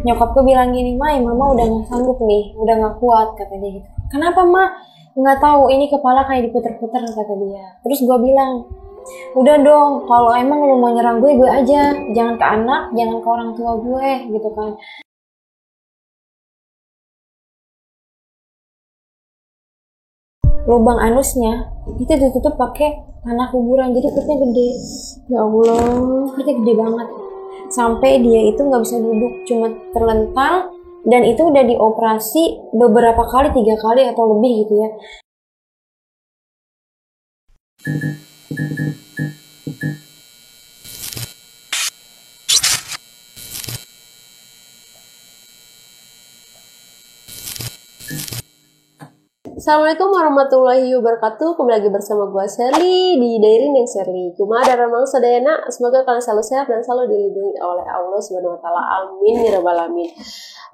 Nyokap gue bilang gini, Mai, mama udah gak sanggup nih, udah gak kuat, kata dia gitu. Kenapa, Ma? Nggak tahu, ini kepala kayak diputer-puter, kata dia. Terus gue bilang, udah dong, kalau emang lu mau nyerang gue aja, jangan ke anak, jangan ke orang tua gue, gitu kan. Lubang anusnya itu ditutup pakai tanah kuburan, jadi perutnya gede. Ya Allah, perutnya gede banget. Sampai dia itu nggak bisa duduk, cuma terlentang, dan itu udah dioperasi beberapa kali, 3 kali atau lebih gitu ya. Assalamualaikum warahmatullahi wabarakatuh. Kembali lagi bersama gue Sherly di Diary Neng Sherly. Cuma ada Ramang Sadayana. Semoga kalian selalu sehat dan selalu dilindungi oleh Allah Subhanahu wa taala. Amin ya rabbal alamin.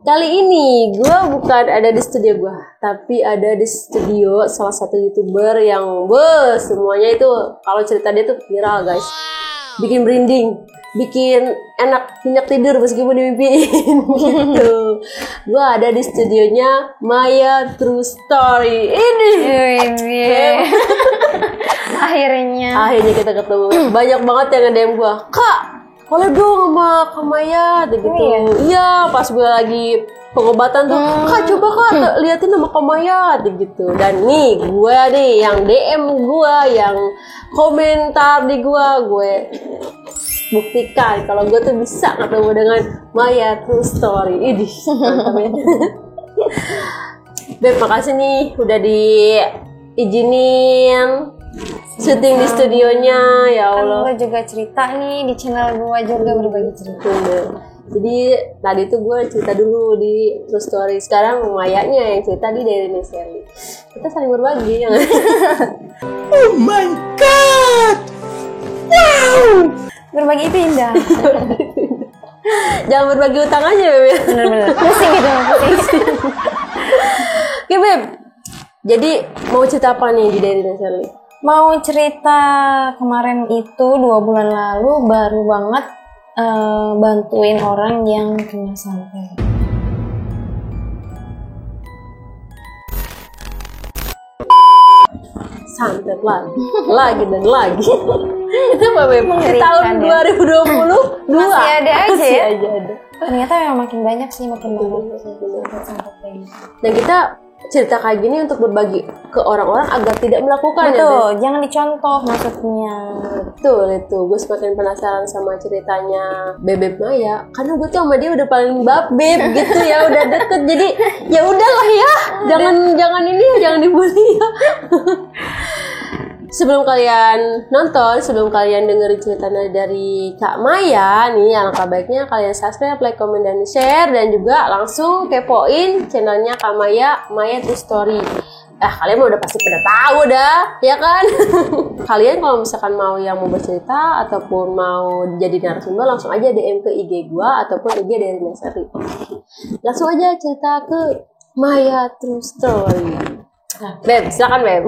Kali ini gue bukan ada di studio gue, tapi ada di studio salah satu YouTuber yang semuanya itu kalau cerita dia tuh viral, guys. Bikin merinding, bikin enak nyenyak tidur meskipun dimimpiin gitu. Gue ada di studionya Maya True Story ini. Akhirnya kita ketemu. Banyak banget yang nge-DM gue, Kak, boleh dong sama Kak Maya gitu. Iya, pas gue lagi pengobatan tuh, Kak coba Kak liatin sama Kak Maya gitu. Dan nih gue nih yang DM gue, yang komentar di gue buktikan kalau gue tuh bisa ketemu dengan Maya True Story. Idih, mantap ya. Beb, makasih nih udah diizinin syuting di studionya. Ya Allah, kan gue juga cerita nih di channel gue juga berbagi cerita. Jadi tadi tuh gue cerita dulu di True Story, sekarang Mayanya yang cerita di Diary Neng Sherly. Kita saling berbagi ya. Oh my god, wow, Berbagi itu indah. Jangan berbagi utang aja, Beb. Bener-bener pusing gitu, pusing. Oke, Beb, jadi mau cerita apa nih di Diary Neng Sherly? Mau cerita kemarin itu 2 bulan lalu baru banget bantuin orang yang kena santet. Santet lagi dan lagi. Itu apa, Beb? Di tahun 2020 masih ada aja ya. Ada. Ternyata memang makin banyak sih, makin banyak sih santet kayak gitu. Dan kita cerita kayak gini untuk berbagi ke orang-orang agar tidak melakukannya. Betul, jangan dicontoh maksudnya. Betul itu. Gue semakin penasaran sama ceritanya Bebek Maya, karena gue tuh sama dia udah paling babeb gitu ya, udah deket. Jadi ya udahlah ya, jangan ini, jangan dibully ya. Sebelum kalian nonton, sebelum kalian dengerin ceritanya dari Kak Maya nih, alangkah baiknya kalian subscribe, like, comment, dan share, dan juga langsung kepoin channelnya Kak Maya, Maya True Story. Kalian udah pasti pada tahu dah, ya kan? Kalian kalau misalkan mau yang mau bercerita ataupun mau jadi narasumber, langsung aja DM ke IG gua ataupun IG dari Neng Sherly. Langsung aja cerita ke Maya True Story. Nah, Beb, silakan Beb.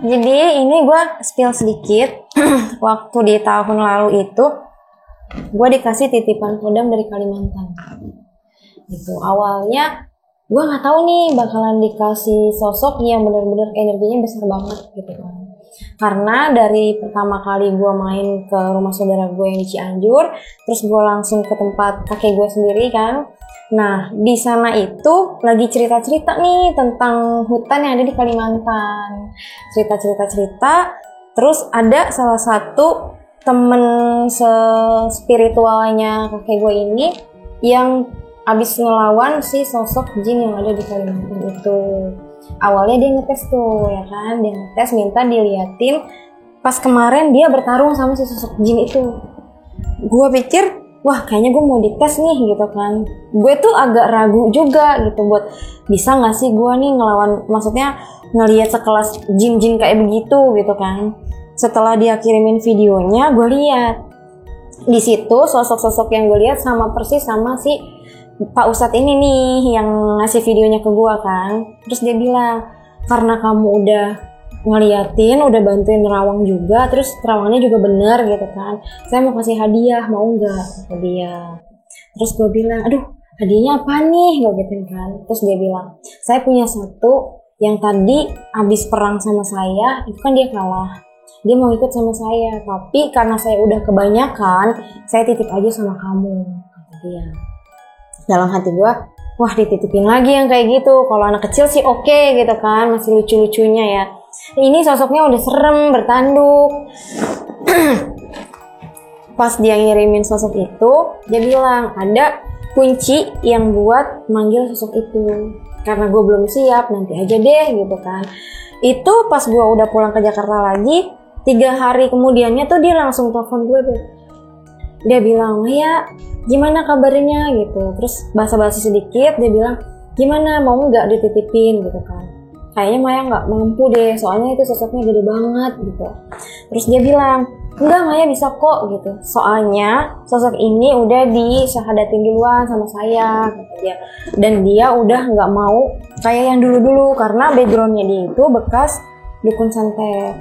Jadi ini gue spill sedikit. Waktu di tahun lalu itu gue dikasih titipan kodam dari Kalimantan. Gitu. Awalnya gue nggak tahu nih bakalan dikasih sosok yang benar-benar energinya besar banget gitu kan. Karena dari pertama kali gue main ke rumah saudara gue yang di Cianjur, terus gue langsung ke tempat kakek gue sendiri kan. Nah, di sana itu lagi cerita-cerita nih tentang hutan yang ada di Kalimantan. Cerita-cerita, terus ada salah satu temen spiritualnya kakek gue ini yang abis ngelawan si sosok jin yang ada di Kalimantan itu. Awalnya dia ngetes tuh ya kan, dia ngetes minta diliatin. Pas kemarin dia bertarung sama si sosok jin itu. Gue pikir, wah kayaknya gue mau dites nih gitu kan. Gue tuh agak ragu juga gitu buat bisa gak sih gue nih ngelawan, maksudnya ngelihat sekelas jin-jin kayak begitu gitu kan. Setelah dia kirimin videonya, gue lihat di situ sosok-sosok yang gue lihat sama persis sama si Pak Ustadz ini nih yang ngasih videonya ke gue kan. Terus dia bilang, karena kamu udah ngeliatin, udah bantuin nerawang juga, terus terawangnya juga bener gitu kan, saya mau kasih hadiah, mau nggak, kata dia. Terus gue bilang, aduh hadiahnya apa nih, gue gituin kan. Terus dia bilang, saya punya satu yang tadi abis perang sama saya, itu kan dia kalah, dia mau ikut sama saya, tapi karena saya udah kebanyakan, saya titip aja sama kamu, kata dia. Dalam hati gue, wah dititipin lagi yang kayak gitu. Kalau anak kecil sih oke gitu kan, masih lucu-lucunya ya. Ini sosoknya udah serem, bertanduk. Pas dia ngirimin sosok itu, dia bilang ada kunci yang buat manggil sosok itu. Karena gue belum siap, nanti aja deh gitu kan. Itu pas gue udah pulang ke Jakarta lagi, 3 hari kemudiannya tuh dia langsung telepon gue tuh. Dia bilang, Maya gimana kabarnya gitu. Terus basa-basi sedikit, dia bilang, gimana mau nggak dititipin gitu kan. Kayaknya Maya nggak mampu deh, soalnya itu sosoknya gede banget gitu. Terus dia bilang, enggak Maya bisa kok gitu. Soalnya sosok ini udah disyahadatin duluan sama saya kata dia. Dan dia udah nggak mau kayak yang dulu-dulu karena backgroundnya dia itu bekas dukun santet.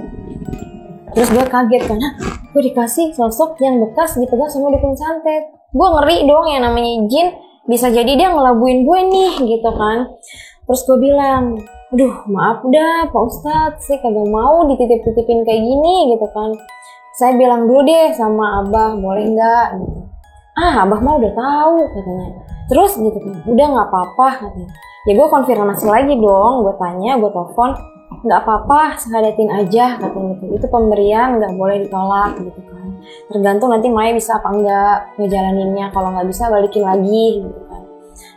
Terus gue kaget kan, gue dikasih sosok yang bekas dipegang sama dukun santet. Gue ngeri dong, yang namanya jin bisa jadi dia ngelabuin gue nih gitu kan. Terus gue bilang, aduh maaf dah Pak Ustadz, saya kagak mau dititip-titipin kayak gini gitu kan. Saya bilang dulu deh sama Abah, boleh nggak gitu. Abah mah udah tahu katanya. Terus gitu kan, udah nggak apa-apa katanya. Ya gue konfirmasi lagi dong, gue tanya, gue telepon, nggak apa-apa, sehadatin aja katanya gitu. Itu pemberian, nggak boleh ditolak gitu kan. Tergantung nanti Maya bisa apa enggak ngejalaninnya. Kalau nggak bisa balikin lagi gitu kan.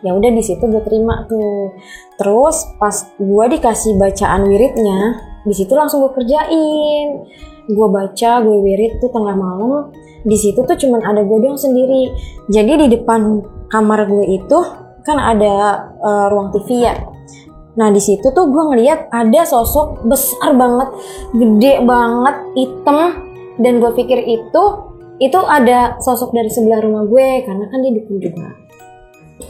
Ya udah di situ gue terima tuh. Terus pas gue dikasih bacaan wiridnya, di situ langsung gue kerjain. Gue baca, gue wirid tuh tengah malam. Di situ tuh cuman ada gue doang sendiri. Jadi di depan kamar gue itu kan ada ruang TV ya. Nah di situ tuh gue ngeliat ada sosok besar banget, gede banget, hitam, dan gue pikir itu ada sosok dari sebelah rumah gue karena kan dia dukun juga.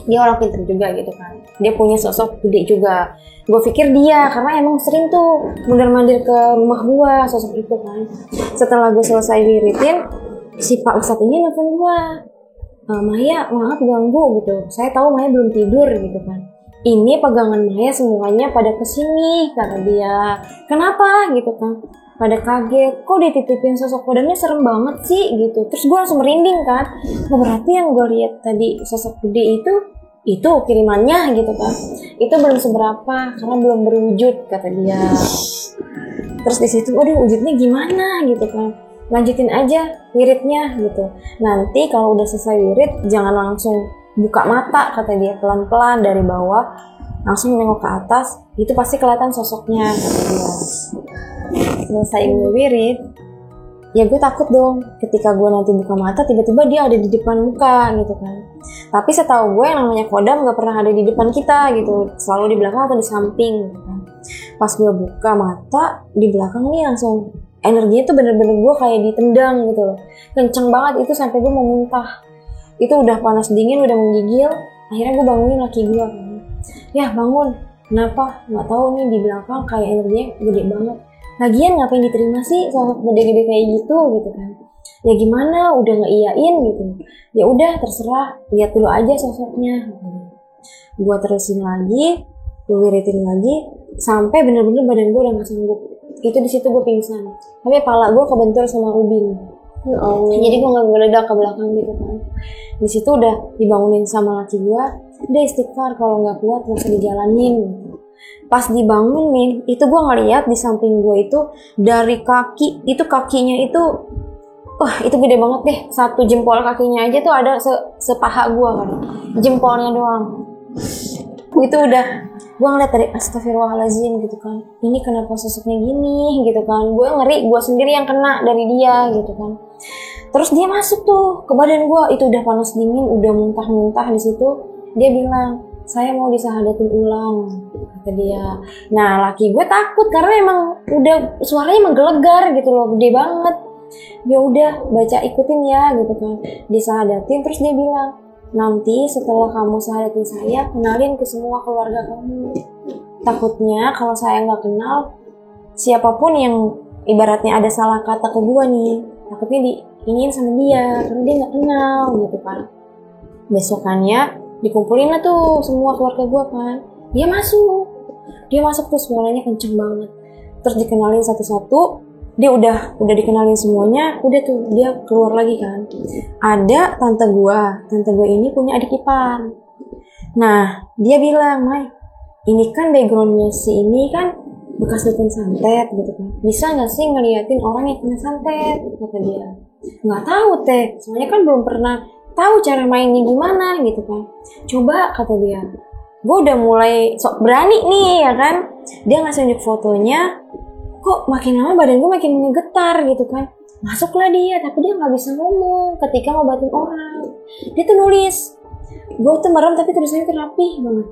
Dia orang pintar juga gitu kan. Dia punya sosok gede juga. Gue pikir dia karena emang sering tuh mondar-mandir ke rumah gue sosok itu kan. Setelah gue selesai wiridin, si Pak Ustadz ini nelfon gue. Maya maaf ganggu gitu. Saya tahu Maya belum tidur gitu kan. Ini pegangan Maya semuanya pada kesini kata dia. Kenapa gitu kan? Pada kaget, kok dititipin sosok kodamnya serem banget sih gitu. Terus gue langsung merinding kan. Nah, berarti yang gue lihat tadi sosok gede itu kirimannya gitu kan. Itu belum seberapa karena belum berwujud kata dia. Terus di situ, aduh wujudnya gimana gitu kan. Lanjutin aja wiridnya gitu. Nanti kalau udah selesai wirid jangan langsung buka mata kata dia, pelan-pelan dari bawah langsung nengok ke atas, itu pasti kelihatan sosoknya kata dia. Selesai gue wirid, ya gue takut dong ketika gue nanti buka mata tiba-tiba dia ada di depan muka gitu kan. Tapi setahu gue yang namanya kodam gak pernah ada di depan kita gitu, selalu di belakang atau di samping gitu kan. Pas gue buka mata di belakang nih langsung energinya tuh bener-bener gue kayak ditendang gitu loh, kenceng banget itu sampai gue mau muntah. Itu udah panas dingin, udah menggigil. Akhirnya gue bangunin laki gue kan, ya bangun, kenapa? Gak tahu nih di belakang kayak energinya gede banget. Lagian ngapain diterima sih sosok gede-gede kayak gitu kan. Ya gimana, udah ngeiyain gitu. Ya udah terserah, lihat dulu aja sosoknya. Gue terusin lagi, gue wiridin lagi, sampai bener-bener badan gue udah gak sanggup. Itu di situ gue pingsan. Tapi kepala gue kebentur sama ubin. Jadi gue gak ngeledak ke belakang gitu kan. Di situ udah dibangunin sama laki gue, udah istighfar kalau gak kuat gak usah dijalanin gitu. Pas dibangunin, itu gue ngeliat di samping gue itu dari kaki, itu kakinya itu wah itu gede banget deh, 1 jempol kakinya aja tuh ada sepaha gue kan, jempolnya doang. Itu udah gue ngeliat dari astagfirullahaladzim gitu kan, ini kenapa sosoknya gini gitu kan, gue ngeri gue sendiri yang kena dari dia gitu kan. Terus dia masuk tuh ke badan gue, itu udah panas dingin, udah muntah-muntah di situ. Dia bilang, saya mau disahadatin ulang, kata dia. Nah laki gue takut karena emang udah suaranya menggelegar gitu loh, gede banget. Ya udah baca ikutin ya gitu kan, disahadatin. Terus dia bilang, nanti setelah kamu sahadatin saya, kenalin ke semua keluarga kamu. Takutnya kalau saya nggak kenal, siapapun yang ibaratnya ada salah kata ke gue nih, takutnya diinin sama dia karena dia nggak kenal gitu kan. Besokannya dikumpulin lah tuh semua keluarga gue kan. Dia masuk tuh, suaranya kenceng banget. Terus dikenalin satu-satu. Dia udah dikenalin semuanya, udah tuh dia keluar lagi kan. Ada tante gue ini punya adik ipar. Nah dia bilang, Mai, ini kan backgroundnya si ini kan bekas latihan santet gitu kan, bisa nggak sih ngeliatin orang yang kena santet, kata dia. Nggak tahu teh, soalnya kan belum pernah tahu cara mainnya gimana gitu kan. Coba, kata dia. Gue udah mulai sok berani nih ya kan. Dia ngasih unjuk fotonya, kok makin lama badan gue makin getar gitu kan. Masuklah dia, tapi dia nggak bisa ngomong ketika ngobatin orang. Dia tuh nulis, gue tuh merem tapi tulisannya tuh rapih banget.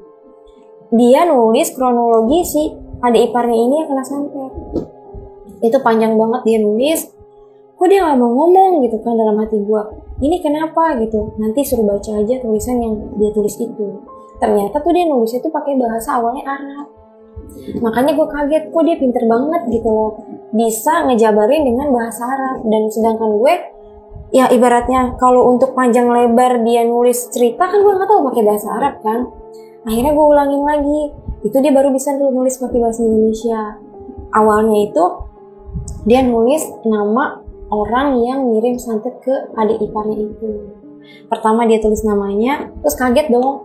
Dia nulis kronologi si adik iparnya ini yang kena santet. Itu panjang banget dia nulis. Kok dia nggak mau ngomong gitu kan dalam hati gue. Ini kenapa gitu? Nanti suruh baca aja tulisan yang dia tulis itu. Ternyata tuh dia nulis itu pakai bahasa awalnya Arab. Makanya gue kaget, kok dia pinter banget gitu loh, bisa ngejabarin dengan bahasa Arab. Dan sedangkan gue, ya ibaratnya kalau untuk panjang lebar dia nulis cerita kan gue nggak tahu pakai bahasa Arab kan. Akhirnya gue ulangin lagi, itu dia baru bisa nulis pakai bahasa Indonesia. Awalnya itu dia nulis nama orang yang ngirim santet ke adik iparnya itu. Pertama dia tulis namanya, terus kaget dong.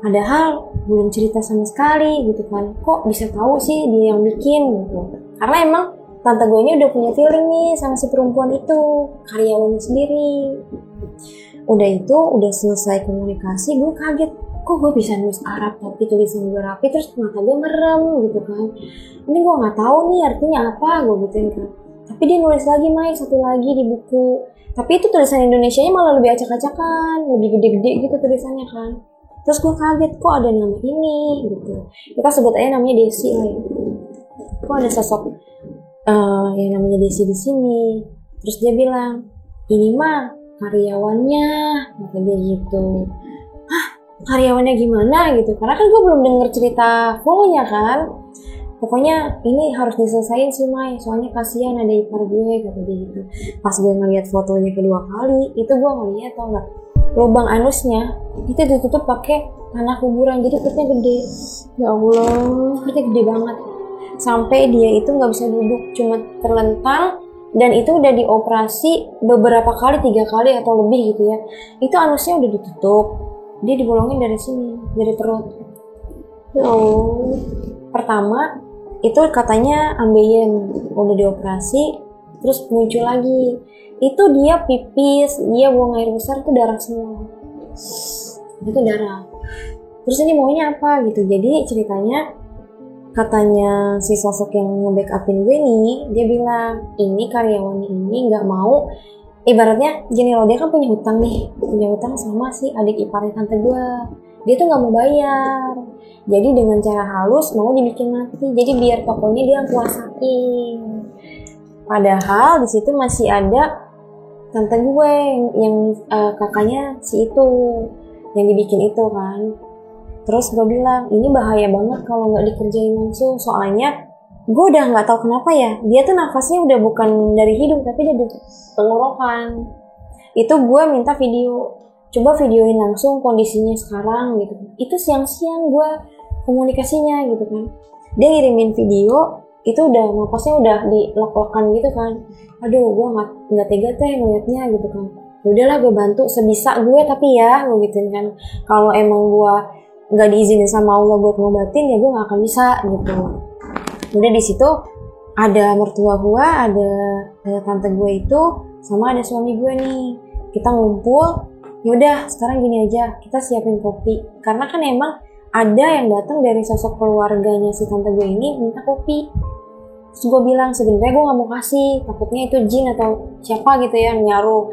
Padahal belum cerita sama sekali gitu kan. Kok bisa tahu sih dia yang bikin gitu. Karena emang tante gue ini udah punya feeling nih sama si perempuan itu, karyawannya sendiri. Udah itu, udah selesai komunikasi, gue kaget. Kok gue bisa nulis Arab tapi tulisan gue rapi, terus mata gue merem gitu kan. Ini gue gak tahu nih artinya apa, gue gituin kan. Tapi dia nulis lagi, Mai, satu lagi di buku. Tapi itu tulisan Indonesianya malah lebih acak-acakan, lebih gede-gede gitu tulisannya kan. Terus gue kaget, kok ada nama ini gitu. Kita sebut aja namanya Desi lah. Kok ada sosok yang namanya Desi di sini. Terus dia bilang, ini mah karyawannya, kata dia gitu. Hah, karyawannya gimana gitu? Karena kan gue belum denger cerita fullnya kan. Pokoknya ini harus diselesain sih, Mai, soalnya kasihan ada ipar gue, kata dia gitu. Pas gue ngeliat fotonya kedua kali, itu gue ngeliat tau gak, lubang anusnya itu ditutup pakai tanah kuburan, jadi perutnya gede. Ya Allah, perutnya gede banget. Sampai dia itu nggak bisa duduk, cuma terlentang. Dan itu udah dioperasi beberapa kali, 3 kali atau lebih gitu ya. Itu anusnya udah ditutup, dia dibolongin dari sini, dari perut. Ya Allah. Pertama itu katanya ambeien, udah dioperasi, terus muncul lagi. Itu dia pipis, dia buang air besar, itu darah semua. Itu darah. Terus ini maunya apa gitu. Jadi ceritanya, katanya si sosok yang nge-backupin gue nih, dia bilang, ini karyawannya ini gak mau, ibaratnya gini loh, dia kan punya hutang nih, punya hutang sama si adik iparnya tante gue. Dia tuh gak mau bayar. Jadi dengan cara halus mau dibikin mati. Jadi biar tokonya dia kuasain. Padahal di situ masih ada tante gue yang kakaknya si itu yang dibikin itu kan. Terus gue bilang, ini bahaya banget kalau nggak dikerjain langsung. Soalnya gue udah nggak tahu kenapa ya, dia tuh nafasnya udah bukan dari hidung tapi dari tenggorokan. Itu gue minta video, coba videoin langsung kondisinya sekarang gitu. Itu siang-siang gue komunikasinya gitu kan. Dia ngirimin video, itu udah nafasnya udah dilok-lokan gitu kan. Aduh, gue nggak tega teh ngeliatnya gitu kan. Udahlah gue bantu sebisa gue, tapi ya gue gituin kan. Kalau emang gue nggak diizinin sama Allah buat ngobatin, ya gue nggak akan bisa gitu. Udah di situ ada mertua gue, ada tante gue itu sama ada suami gue nih. Kita ngumpul, yaudah sekarang gini aja, kita siapin kopi. Karena kan emang ada yang datang dari sosok keluarganya si tante gue ini minta kopi. Terus gue bilang sebenarnya gue gak mau kasih, takutnya itu jin atau siapa gitu ya yang nyaruh.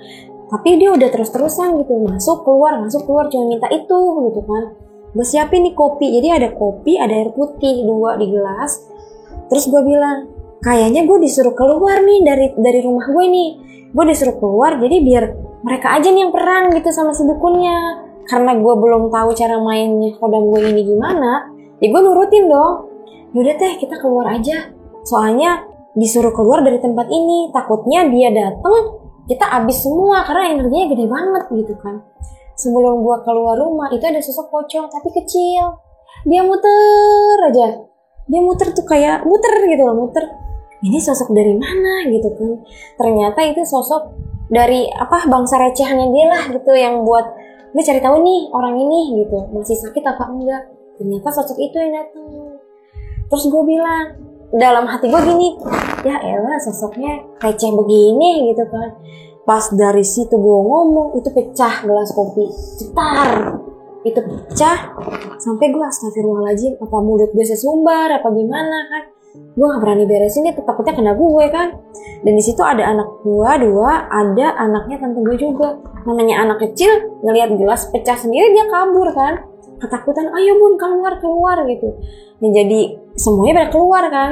Tapi dia udah terus-terusan gitu, masuk keluar cuma minta itu gitu kan. Gue siapin nih kopi, jadi ada kopi, ada air putih 2 di gelas. Terus gue bilang, kayaknya gue disuruh keluar nih dari rumah gue nih. Gue disuruh keluar, jadi biar mereka aja nih yang perang gitu sama si dukunnya. Karena gue belum tahu cara mainnya kodam gue ini gimana, ya gue nurutin dong. Yaudah teh, kita keluar aja. Soalnya disuruh keluar dari tempat ini, takutnya dia datang kita abis semua karena energinya gede banget gitu kan. Sebelum gua keluar rumah itu ada sosok pocong tapi kecil. Dia muter aja. Dia muter tuh kayak muter gitu loh, muter. Ini sosok dari mana gitu kan. Ternyata itu sosok dari bangsa recehannya dia lah gitu yang buat lu cari tahu nih orang ini gitu. Masih sakit apa enggak. Ternyata sosok itu yang datang. Terus gue bilang, dalam hati gue gini, ya elah sosoknya receh begini gitu kan. Pas dari situ gue ngomong, itu pecah gelas kopi, cetar, itu pecah, sampai gue astagfirullahaladzim, apa mulut gue sesumbar, apa gimana kan. Gue gak berani beresin itu, takutnya kena gue kan. Dan di situ ada anak gue 2, ada anaknya tante gue juga. Namanya anak kecil, ngelihat gelas pecah sendiri dia kabur kan. Ketakutan, ayo bun keluar gitu. Dan jadi semuanya pada keluar kan.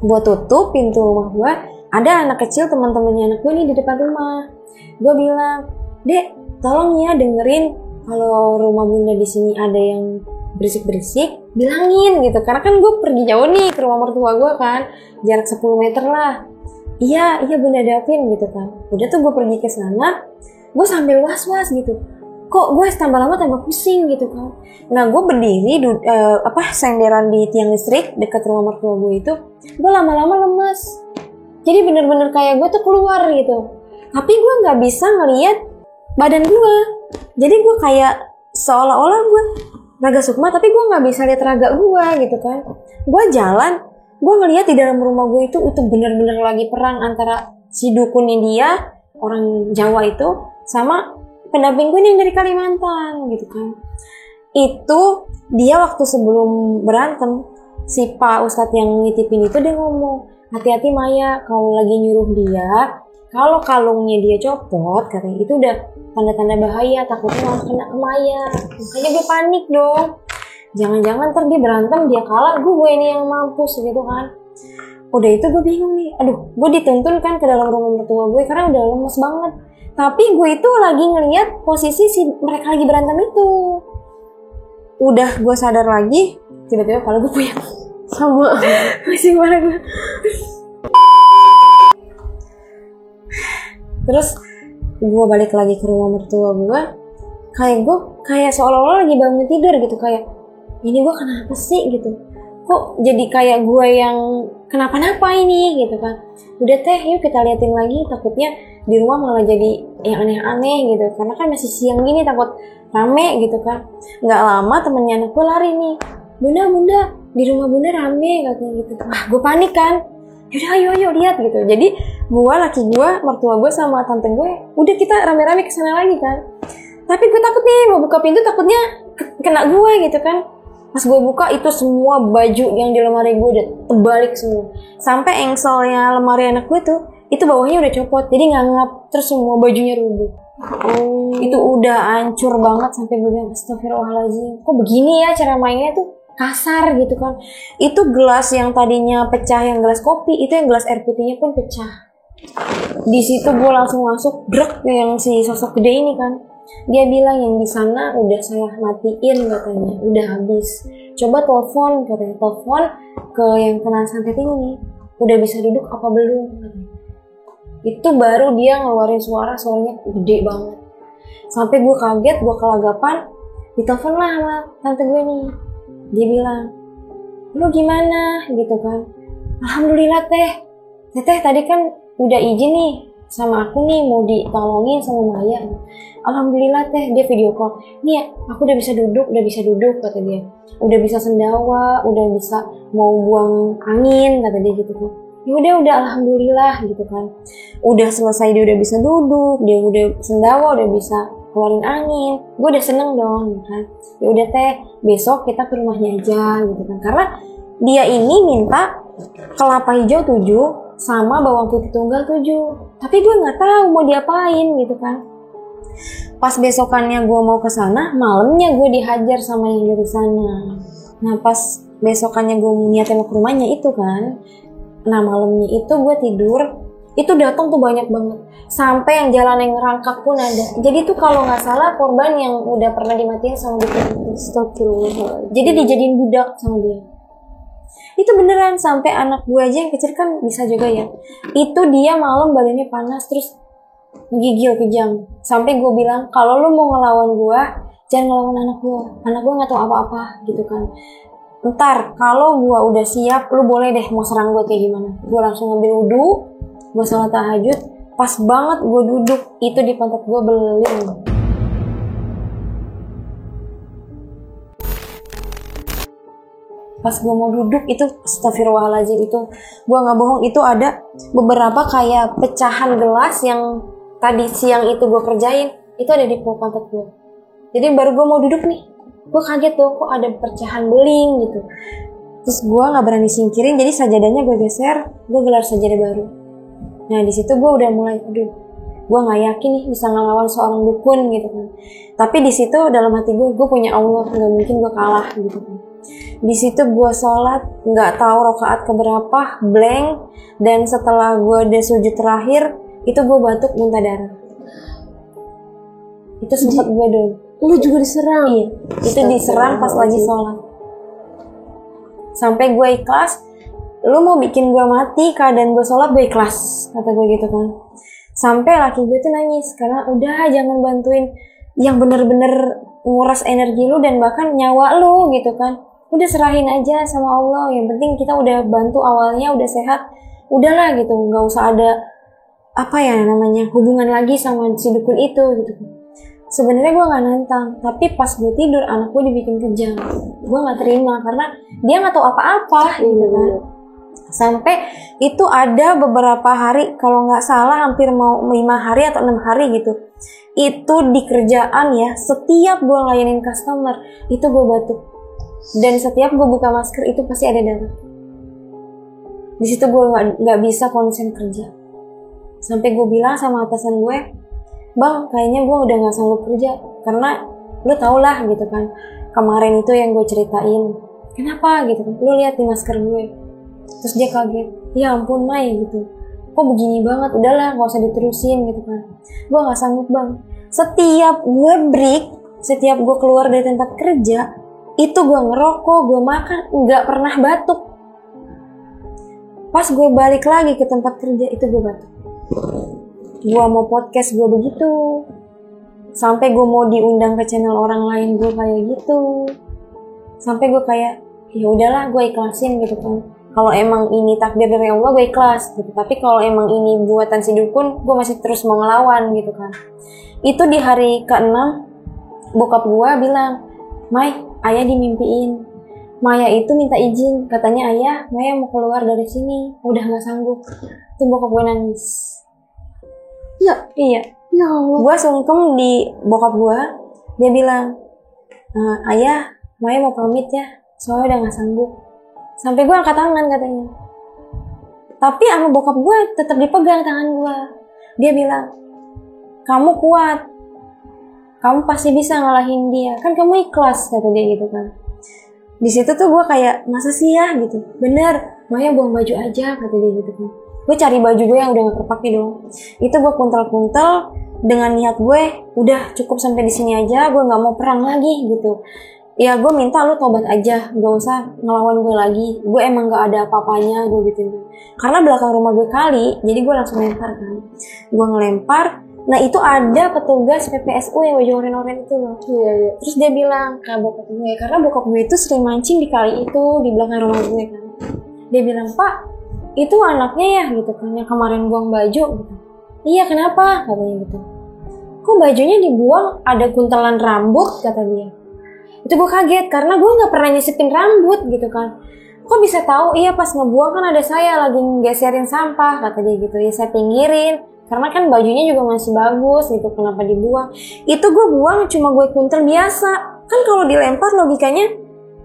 Gue tutup pintu rumah gue, ada anak kecil teman-temannya anak gue nih di depan rumah. Gue bilang, Dek tolong ya dengerin kalau rumah bunda di sini ada yang berisik-berisik, bilangin gitu. Karena kan gue pergi jauh nih ke rumah mertua gue kan, jarak 10 meter lah. Iya bunda dapin gitu kan. Udah tuh gue pergi ke sana, gue sambil was-was gitu. Kok gue tambah lama tambah pusing gitu kan. Nah gue berdiri senderan di tiang listrik dekat rumah mertua gue itu, gue lama-lama lemes. Jadi bener-bener kayak gue tuh keluar gitu. Tapi gue gak bisa ngeliat badan gue. Jadi gue kayak seolah-olah gue raga sukma, tapi gue gak bisa lihat raga gue gitu kan. Gue jalan, gue ngeliat di dalam rumah gue itu bener-bener lagi perang antara si dukunnya dia, orang Jawa itu, sama pendamping gue yang dari Kalimantan gitu kan. Itu dia waktu sebelum berantem, si Pak Ustadz yang nitipin itu dia ngomong, hati-hati Maya, kalau lagi nyuruh dia, kalau kalungnya dia copot, katanya itu udah tanda-tanda bahaya, takutnya malah kena ke Maya. Makanya gue panik dong. Jangan-jangan ntar dia berantem, dia kalah, gue ini yang mampus gitu kan. Udah itu gue bingung nih, aduh gue dituntun kan ke dalam rumah mertua gue karena udah lemes banget. Tapi gue itu lagi ngeliat posisi mereka lagi berantem itu. Udah gue sadar lagi, tiba-tiba kepala gue puyeng. Sama masih kepala gue. Terus gue balik lagi ke rumah mertua gue, kayak seolah-olah lagi bangun tidur gitu, kayak ini gue kenapa sih gitu. Kok jadi kayak gue yang kenapa-napa ini gitu kan. Udah teh, yuk kita liatin lagi, takutnya di rumah malah jadi yang aneh-aneh gitu. Karena kan masih siang gini, takut rame gitu kan. Gak lama temennya anak gue lari nih, Bunda, di rumah bunda rame katanya gitu. Wah gue panik kan. Yaudah ayo lihat gitu. Jadi gue, laki gue, mertua gue sama tante gue, udah kita rame-rame kesana lagi kan. Tapi gue takut nih, mau buka pintu takutnya kena gue gitu kan. Pas gue buka itu semua baju yang di lemari gue udah terbalik semua. Sampai engselnya lemari anak gue tuh, itu bawahnya udah copot. Jadi ngangap, terus semua bajunya rubuh. Itu udah hancur banget sampai gue bilang astagfirullahaladzim. Kok begini ya cara mainnya tuh kasar gitu kan. Itu gelas yang tadinya pecah, yang gelas kopi, itu yang gelas air putihnya pun pecah. Di situ gue langsung masuk, brek, yang si sosok gede ini kan. Dia bilang yang di sana udah saya matiin katanya, udah habis. Coba telepon katanya, telepon ke yang kena santet ini, udah bisa duduk apa belum katanya. Itu baru dia ngeluarin suaranya gede banget. Sampai gue kaget, gue kelagapan, ditelepon lah sama tante gue nih. Dia bilang, lu gimana gitu kan. Alhamdulillah teteh tadi kan udah izin nih sama aku nih mau ditolongin sama Maya. Alhamdulillah teh, dia video call. Nih aku udah bisa duduk kata dia. Udah bisa sendawa, udah bisa mau buang angin kata dia gitu kan. udah alhamdulillah gitu kan. Udah selesai, dia udah bisa duduk, dia udah sendawa, udah bisa keluarin angin. Gue udah seneng dong gitu kan. Ya udah teh, besok kita ke rumahnya aja gitu kan. Karena dia ini minta kelapa hijau 7 sama bawang putih tunggal 7. Tapi gue nggak tahu mau diapain gitu kan. Pas besokannya gue mau ke sana, malamnya gue dihajar sama yang dari sana. Nah pas besokannya gue niatnya mau ke rumahnya itu kan, nah malamnya itu gue tidur, itu datang tuh banyak banget, sampai yang jalan yang ngerangkak pun ada. Jadi tuh kalau nggak salah korban yang udah pernah dimatiin sama dukun itu. Astagfirullah. Jadi dijadiin budak sama dia. Itu beneran, sampai anak gue aja yang kecil kan bisa juga ya. Itu dia malam badannya panas terus gigil kejam. Sampai gue bilang kalau lu mau ngelawan gue, jangan ngelawan anak gue. Anak gue nggak tahu apa-apa gitu kan. Ntar kalau gue udah siap, lu boleh deh mau serang gue kayak gimana. Gue langsung ngambil wudu, gue sholat tahajud. Pas banget gue duduk, itu di pantat gue beling. Pas gue mau duduk itu astagfirullahaladzim, itu gue nggak bohong, itu ada beberapa kayak pecahan gelas yang tadi siang itu gue kerjain, itu ada di pantat gue. Jadi baru gue mau duduk nih, gue kaget tuh kok ada pecahan beling gitu. Terus gue nggak berani singkirin, jadi sajadahnya gue geser, gue gelar sajadah baru. Nah di situ gue udah mulai, aduh, gue nggak yakin nih bisa ngelawan seorang dukun gitu kan. Tapi di situ dalam hati gue punya Allah, nggak mungkin gue kalah gitu kan. Di situ gue sholat, nggak tahu rakaat keberapa, blank. Dan setelah gue udah sujud terakhir, itu gue batuk muntah darah. Itu sempat gue dong. Lu juga diserang? Iya, itu diserang pas lagi sholat. Sampai gue ikhlas, lu mau bikin gue mati keadaan gue sholat, gue ikhlas, kata gue gitu kan. Sampai laki gue tuh nangis karena udah jangan bantuin yang bener-bener nguras energi lu dan bahkan nyawa lu gitu kan. Udah serahin aja sama Allah, yang penting kita udah bantu awalnya, udah sehat, udahlah gitu, nggak usah ada apa ya namanya hubungan lagi sama si dukun itu gitu. Sebenarnya gue nggak nantang, tapi pas gue tidur anak gue dibikin kejam, gue nggak terima karena dia nggak tahu apa-apa gitu kan. Sampai itu ada beberapa hari, kalau nggak salah hampir mau 5 hari atau 6 hari gitu. Itu di kerjaan ya, setiap gue ngelayanin customer itu gue batuk. Dan setiap gue buka masker itu pasti ada darah. Di situ gue nggak bisa konsen kerja. Sampai gue bilang sama atasan gue, bang, kayaknya gue udah nggak sanggup kerja karena lu tau lah gitu kan. Kemarin itu yang gue ceritain. Kenapa gitu kan? Lu lihat di masker gue. Terus dia kaget. Ya ampun Mai gitu. Kok begini banget? Udahlah, nggak usah diterusin gitu kan. Gue nggak sanggup bang. Setiap gue break, setiap gue keluar dari tempat kerja, itu gue ngerokok, gue makan, nggak pernah batuk. Pas gue balik lagi ke tempat kerja, itu gue batuk. Gue mau podcast, gue begitu. Sampai gue mau diundang ke channel orang lain, gue kayak gitu. Sampai gue kayak, ya udahlah, gue ikhlasin gitu kan. Kalau emang ini takdir dari Allah, gue ikhlas gitu. Tapi kalau emang ini buatan si dukun, gue masih terus mau ngelawan gitu kan. Itu di hari ke-6, bokap gue bilang, Mai, ayah dimimpiin. Maya itu minta izin, katanya ayah, Maya mau keluar dari sini, udah nggak sanggup. Itu bokap gue nangis. Ya, Iya. ya Allah. Gue sungkem di bokap gue, dia bilang, ayah, Maya mau pamit ya, soalnya udah nggak sanggup. Sampai gue angkat tangan katanya. Tapi sama bokap gue tetap dipegang tangan gue. Dia bilang, kamu kuat. Kamu pasti bisa ngalahin dia, kan kamu ikhlas, kata dia gitu kan. Di situ tuh gue kayak, masa sih ya gitu, bener, Maya buang baju aja, kata dia gitu kan. Gue cari baju gue yang udah gak kepake dong. Itu gue kuntel-kuntel dengan niat gue, udah cukup sampai di sini aja, gue nggak mau perang lagi gitu. Ya gue minta lu tobat aja, gak usah ngelawan gue lagi. Gue emang gak ada apa-apanya, gue gitu. Karena belakang rumah gue kali, jadi gue langsung lempar kan. Gue ngelempar. Nah itu ada petugas PPSU yang baju oranye-oranye itu loh. Iya. Terus dia bilang ke bokap gue, karena bokap gue itu sering mancing di kali itu di belakang rumah gue kan. Dia bilang, Pak, itu anaknya ya gitu kan, yang kemarin buang baju gitu. Iya kenapa? Katanya gitu. Kok bajunya dibuang ada kuntelan rambut, kata dia. Itu gue kaget karena gue nggak pernah nyisipin rambut gitu kan. kok bisa tahu? Iya pas ngebuang kan ada saya lagi geserin sampah, kata dia gitu. Ya saya pinggirin, karena kan bajunya juga masih bagus gitu, kenapa dibuang? Itu gue buang cuma gue kuntel biasa. Kan kalau dilempar logikanya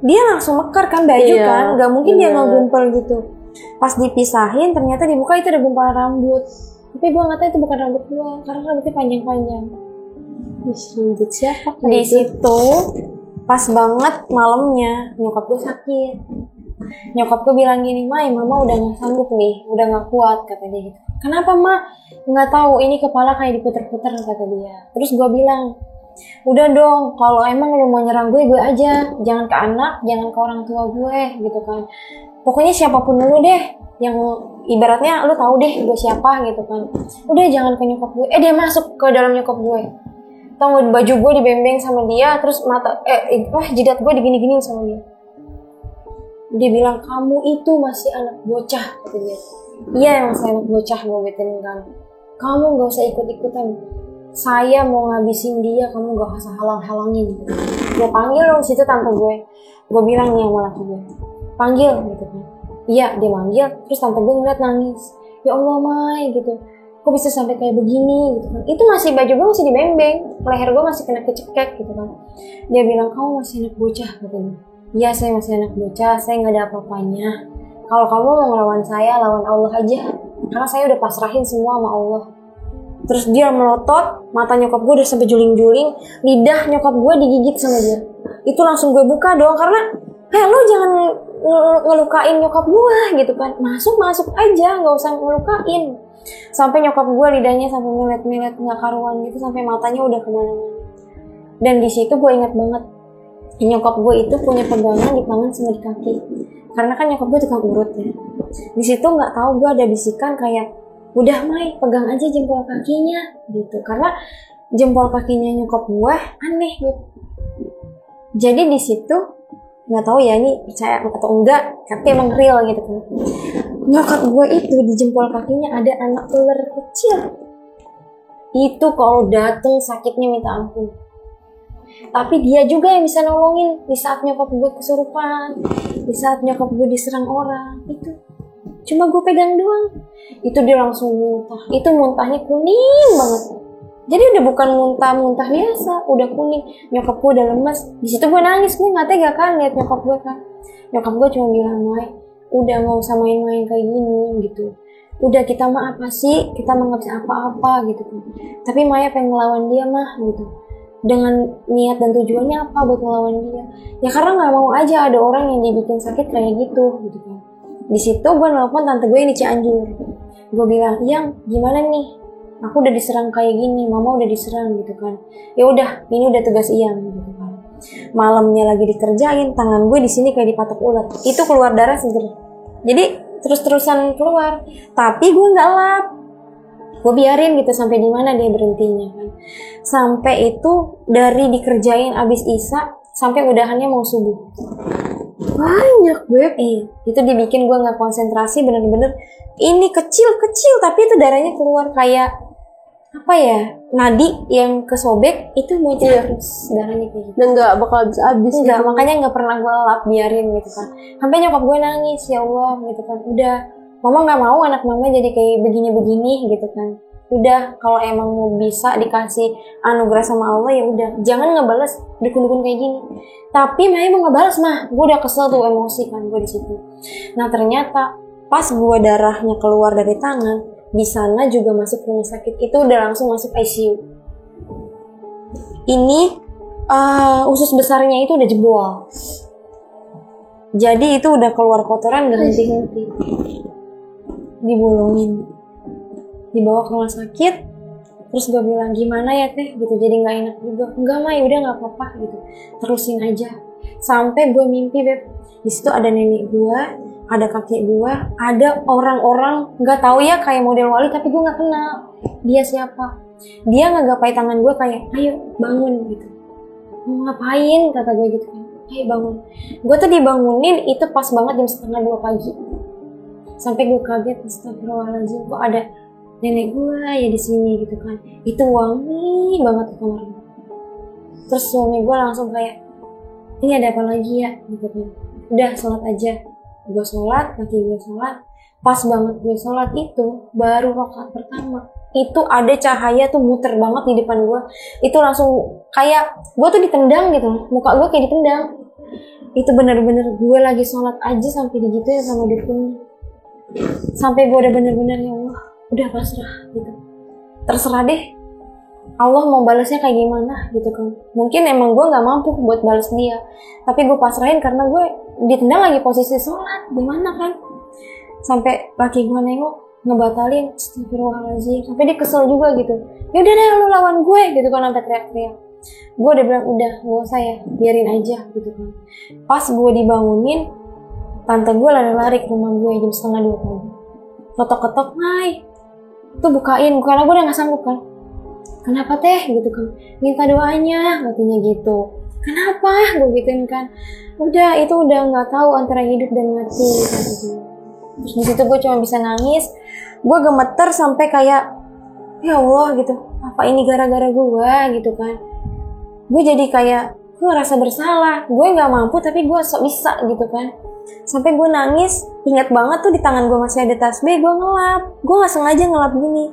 dia langsung mekar kan baju kan, gak mungkin dia ngegumpal gitu. Pas dipisahin ternyata dibuka itu ada gumpalan rambut. Tapi gue nggak tahu itu bukan rambut gue, karena rambutnya panjang-panjang. Rambut siapa? Di situ pas banget malamnya nyokap gue sakit. Nyokap gue bilang gini, Mai, mama udah nggak sanggup nih, udah nggak kuat, kata dia gitu. Kenapa Ma? Nggak tahu, ini kepala kayak diputer-puter, kata dia. Terus gue bilang, udah dong, kalau emang lu mau nyerang gue aja, jangan ke anak, jangan ke orang tua gue, gitu kan. Pokoknya siapapun lu deh, yang ibaratnya lu tahu deh gue siapa, gitu kan. Udah jangan ke nyokap gue. Dia masuk ke dalam nyokap gue. Tahu baju gue dibembeng sama dia, terus jidat gue digini-giniin sama dia. Dia bilang, kamu itu masih anak bocah, kata dia. Iya masih anak bocah, gue beterin kan. Kamu gak usah ikut-ikutan. Saya mau ngabisin dia, kamu gak usah halang-halangin. Gue panggil dong situ tante gue. Gue bilang nih sama laki gue, panggil gitu kan. Iya dia manggil, terus tante gue ngeliat nangis. Ya Allah Mai gitu. Kok bisa sampai kayak begini gitu kan. Itu masih baju gue masih dibembeng, leher gue masih kena kecekek gitu kan. Dia bilang, kamu masih anak bocah, katanya. Iya saya masih anak bocah, saya gak ada apa-apanya. Kalau kamu mau ngelawan saya, lawan Allah aja. Karena saya udah pasrahin semua sama Allah. Terus dia melotot, mata nyokap gue udah sampai juling-juling, lidah nyokap gue digigit sama dia. Itu langsung gue buka dong, karena lo jangan ngelukain nyokap gue gitu kan. Masuk aja, gak usah ngelukain. Sampai nyokap gue lidahnya sampai melet-melet gak karuan gitu, sampai matanya udah kemana-mana. Dan di situ gue ingat banget, nyokap gue itu punya pegangan di tangan sama di kaki, karena kan nyokap gue tukang urut ya. Di situ nggak tahu gue ada bisikan kayak, udah Mai pegang aja jempol kakinya gitu, karena jempol kakinya nyokap gue aneh gitu. Jadi di situ nggak tahu ya ini percaya atau enggak, tapi emang real gitu kan. Nyokap gue itu di jempol kakinya ada anak ular kecil. Itu kalau dateng sakitnya minta ampun. Tapi dia juga yang bisa nolongin di saat nyokap gue kesurupan, di saat nyokap gue diserang orang. Itu cuma gue pegang doang, itu dia langsung muntah. Itu muntahnya kuning banget. Jadi udah bukan muntah biasa, udah kuning. Nyokap gue udah lemas. Di situ gue nangis, gue nggak tega kan lihat nyokap gue kan. Nyokap gue cuma bilang, Mai, udah nggak usah main-main kayak gini gitu. Udah kita mah apa sih, kita mah nggak bisa apa-apa gitu kan. Tapi Maya pengen ngelawan dia mah gitu. Dengan niat dan tujuannya apa buat ngelawan dia? Ya karena nggak mau aja ada orang yang dibikin sakit kayak gitu kan. Di situ gue nelfon tante gue yang di Cianjur. Gue bilang, Yang gimana nih? Aku udah diserang kayak gini, mama udah diserang gitu kan. Ya udah, ini udah tugas Iyang gitu kan. Malamnya lagi dikerjain, tangan gue di sini kayak dipatok ular. Itu keluar darah seger. Jadi terus-terusan keluar. Tapi gue nggak lap. Gue biarin gitu sampai di mana dia berhentinya kan. Sampai itu dari dikerjain abis Isya sampai udahannya mau subuh. Banyak Beb. Itu dibikin gue nggak konsentrasi, bener-bener ini kecil tapi itu darahnya keluar kayak apa ya, nadi yang kesobek itu muncul terus darahnya kayak gitu. Dan nggak bakal habis. Enggak, makanya nggak pernah gue lap, biarin gitu kan. Sampai nyokap gue nangis, ya Allah gitu kan. Udah, mama nggak mau anak mama jadi kayak begini-begini gitu kan. Udah, kalau emang mau bisa dikasih anugerah sama Allah ya udah, jangan ngebales dukun-dukun kayak gini. Tapi Maya mau ngebales mah, gue udah kesel tuh, emosi kan gue di situ. Nah ternyata pas gue darahnya keluar dari tangan, di sana juga masuk rumah sakit, itu udah langsung masuk ICU. Ini usus besarnya itu udah jebol. Jadi itu udah keluar kotoran gak henti-henti. Dibulungin, dibawa ke rumah sakit. Terus gue bilang, gimana ya teh gitu, jadi gak enak juga. Enggak Mai, udah gak apa-apa gitu, terusin aja. Sampai gue mimpi Beb, di situ ada nenek gue, ada kakek gue, ada orang-orang gak tahu ya kayak model wali, tapi gue gak kenal dia siapa. Dia ngagapai tangan gue kayak, ayo bangun gitu. Mau ngapain, kata gue gitu kan, ayo bangun. Gue tuh dibangunin itu pas banget jam 1:30 pagi. Sampai gue kaget, astagfirullahaladzim, kok ada nenek gue ya di sini gitu kan. Itu wangi banget kamarnya. Terus suami gue langsung kayak, ini ada apa lagi ya gitu kan. Udah sholat aja. gue sholat, laki gue sholat. Pas banget gue sholat itu baru rakaat pertama, itu ada cahaya tuh muter banget di depan gue. Itu langsung kayak gue tuh ditendang gitu, muka gue kayak ditendang. Itu bener-bener gue lagi sholat aja sampai digituin sama dukunnya. Sampai gue udah bener-bener ya Allah, udah pasrah gitu. Terserah deh, Allah mau balasnya kayak gimana gitu kan. Mungkin emang gue nggak mampu buat balas dia, tapi gue pasrahin karena gue ditendang lagi posisi sholat, gimana kan. Sampai laki gue nengok, ngebatalin, astagfirullahaladzim. Sampai dia kesel juga gitu. Ya udah deh lu lawan gue gitu kan, sampai teriak-teriak. Gue udah bilang udah gak usah ya, biarin aja gitu kan. Pas gue dibangunin, tante gue lari-lari ke rumah gue jam 1:30 pagi. Ketok-ketok, Mai. Tuh bukain, karena gue udah gak sanggup kan. Kenapa teh gitu kan, minta doanya katanya gitu. Kenapa gue gituin kan. Udah itu udah gak tahu antara hidup dan mati gitu. Terus di situ gue cuma bisa nangis. Gue gemeter sampai kayak ya Allah gitu, apa ini gara-gara gue gitu kan. Gue jadi kayak gue ngerasa bersalah, gue nggak mampu tapi gue sok bisa gitu kan. Sampai gue nangis, ingat banget tuh di tangan gue masih ada tasbih, gue ngelap. Gue nggak sengaja ngelap gini,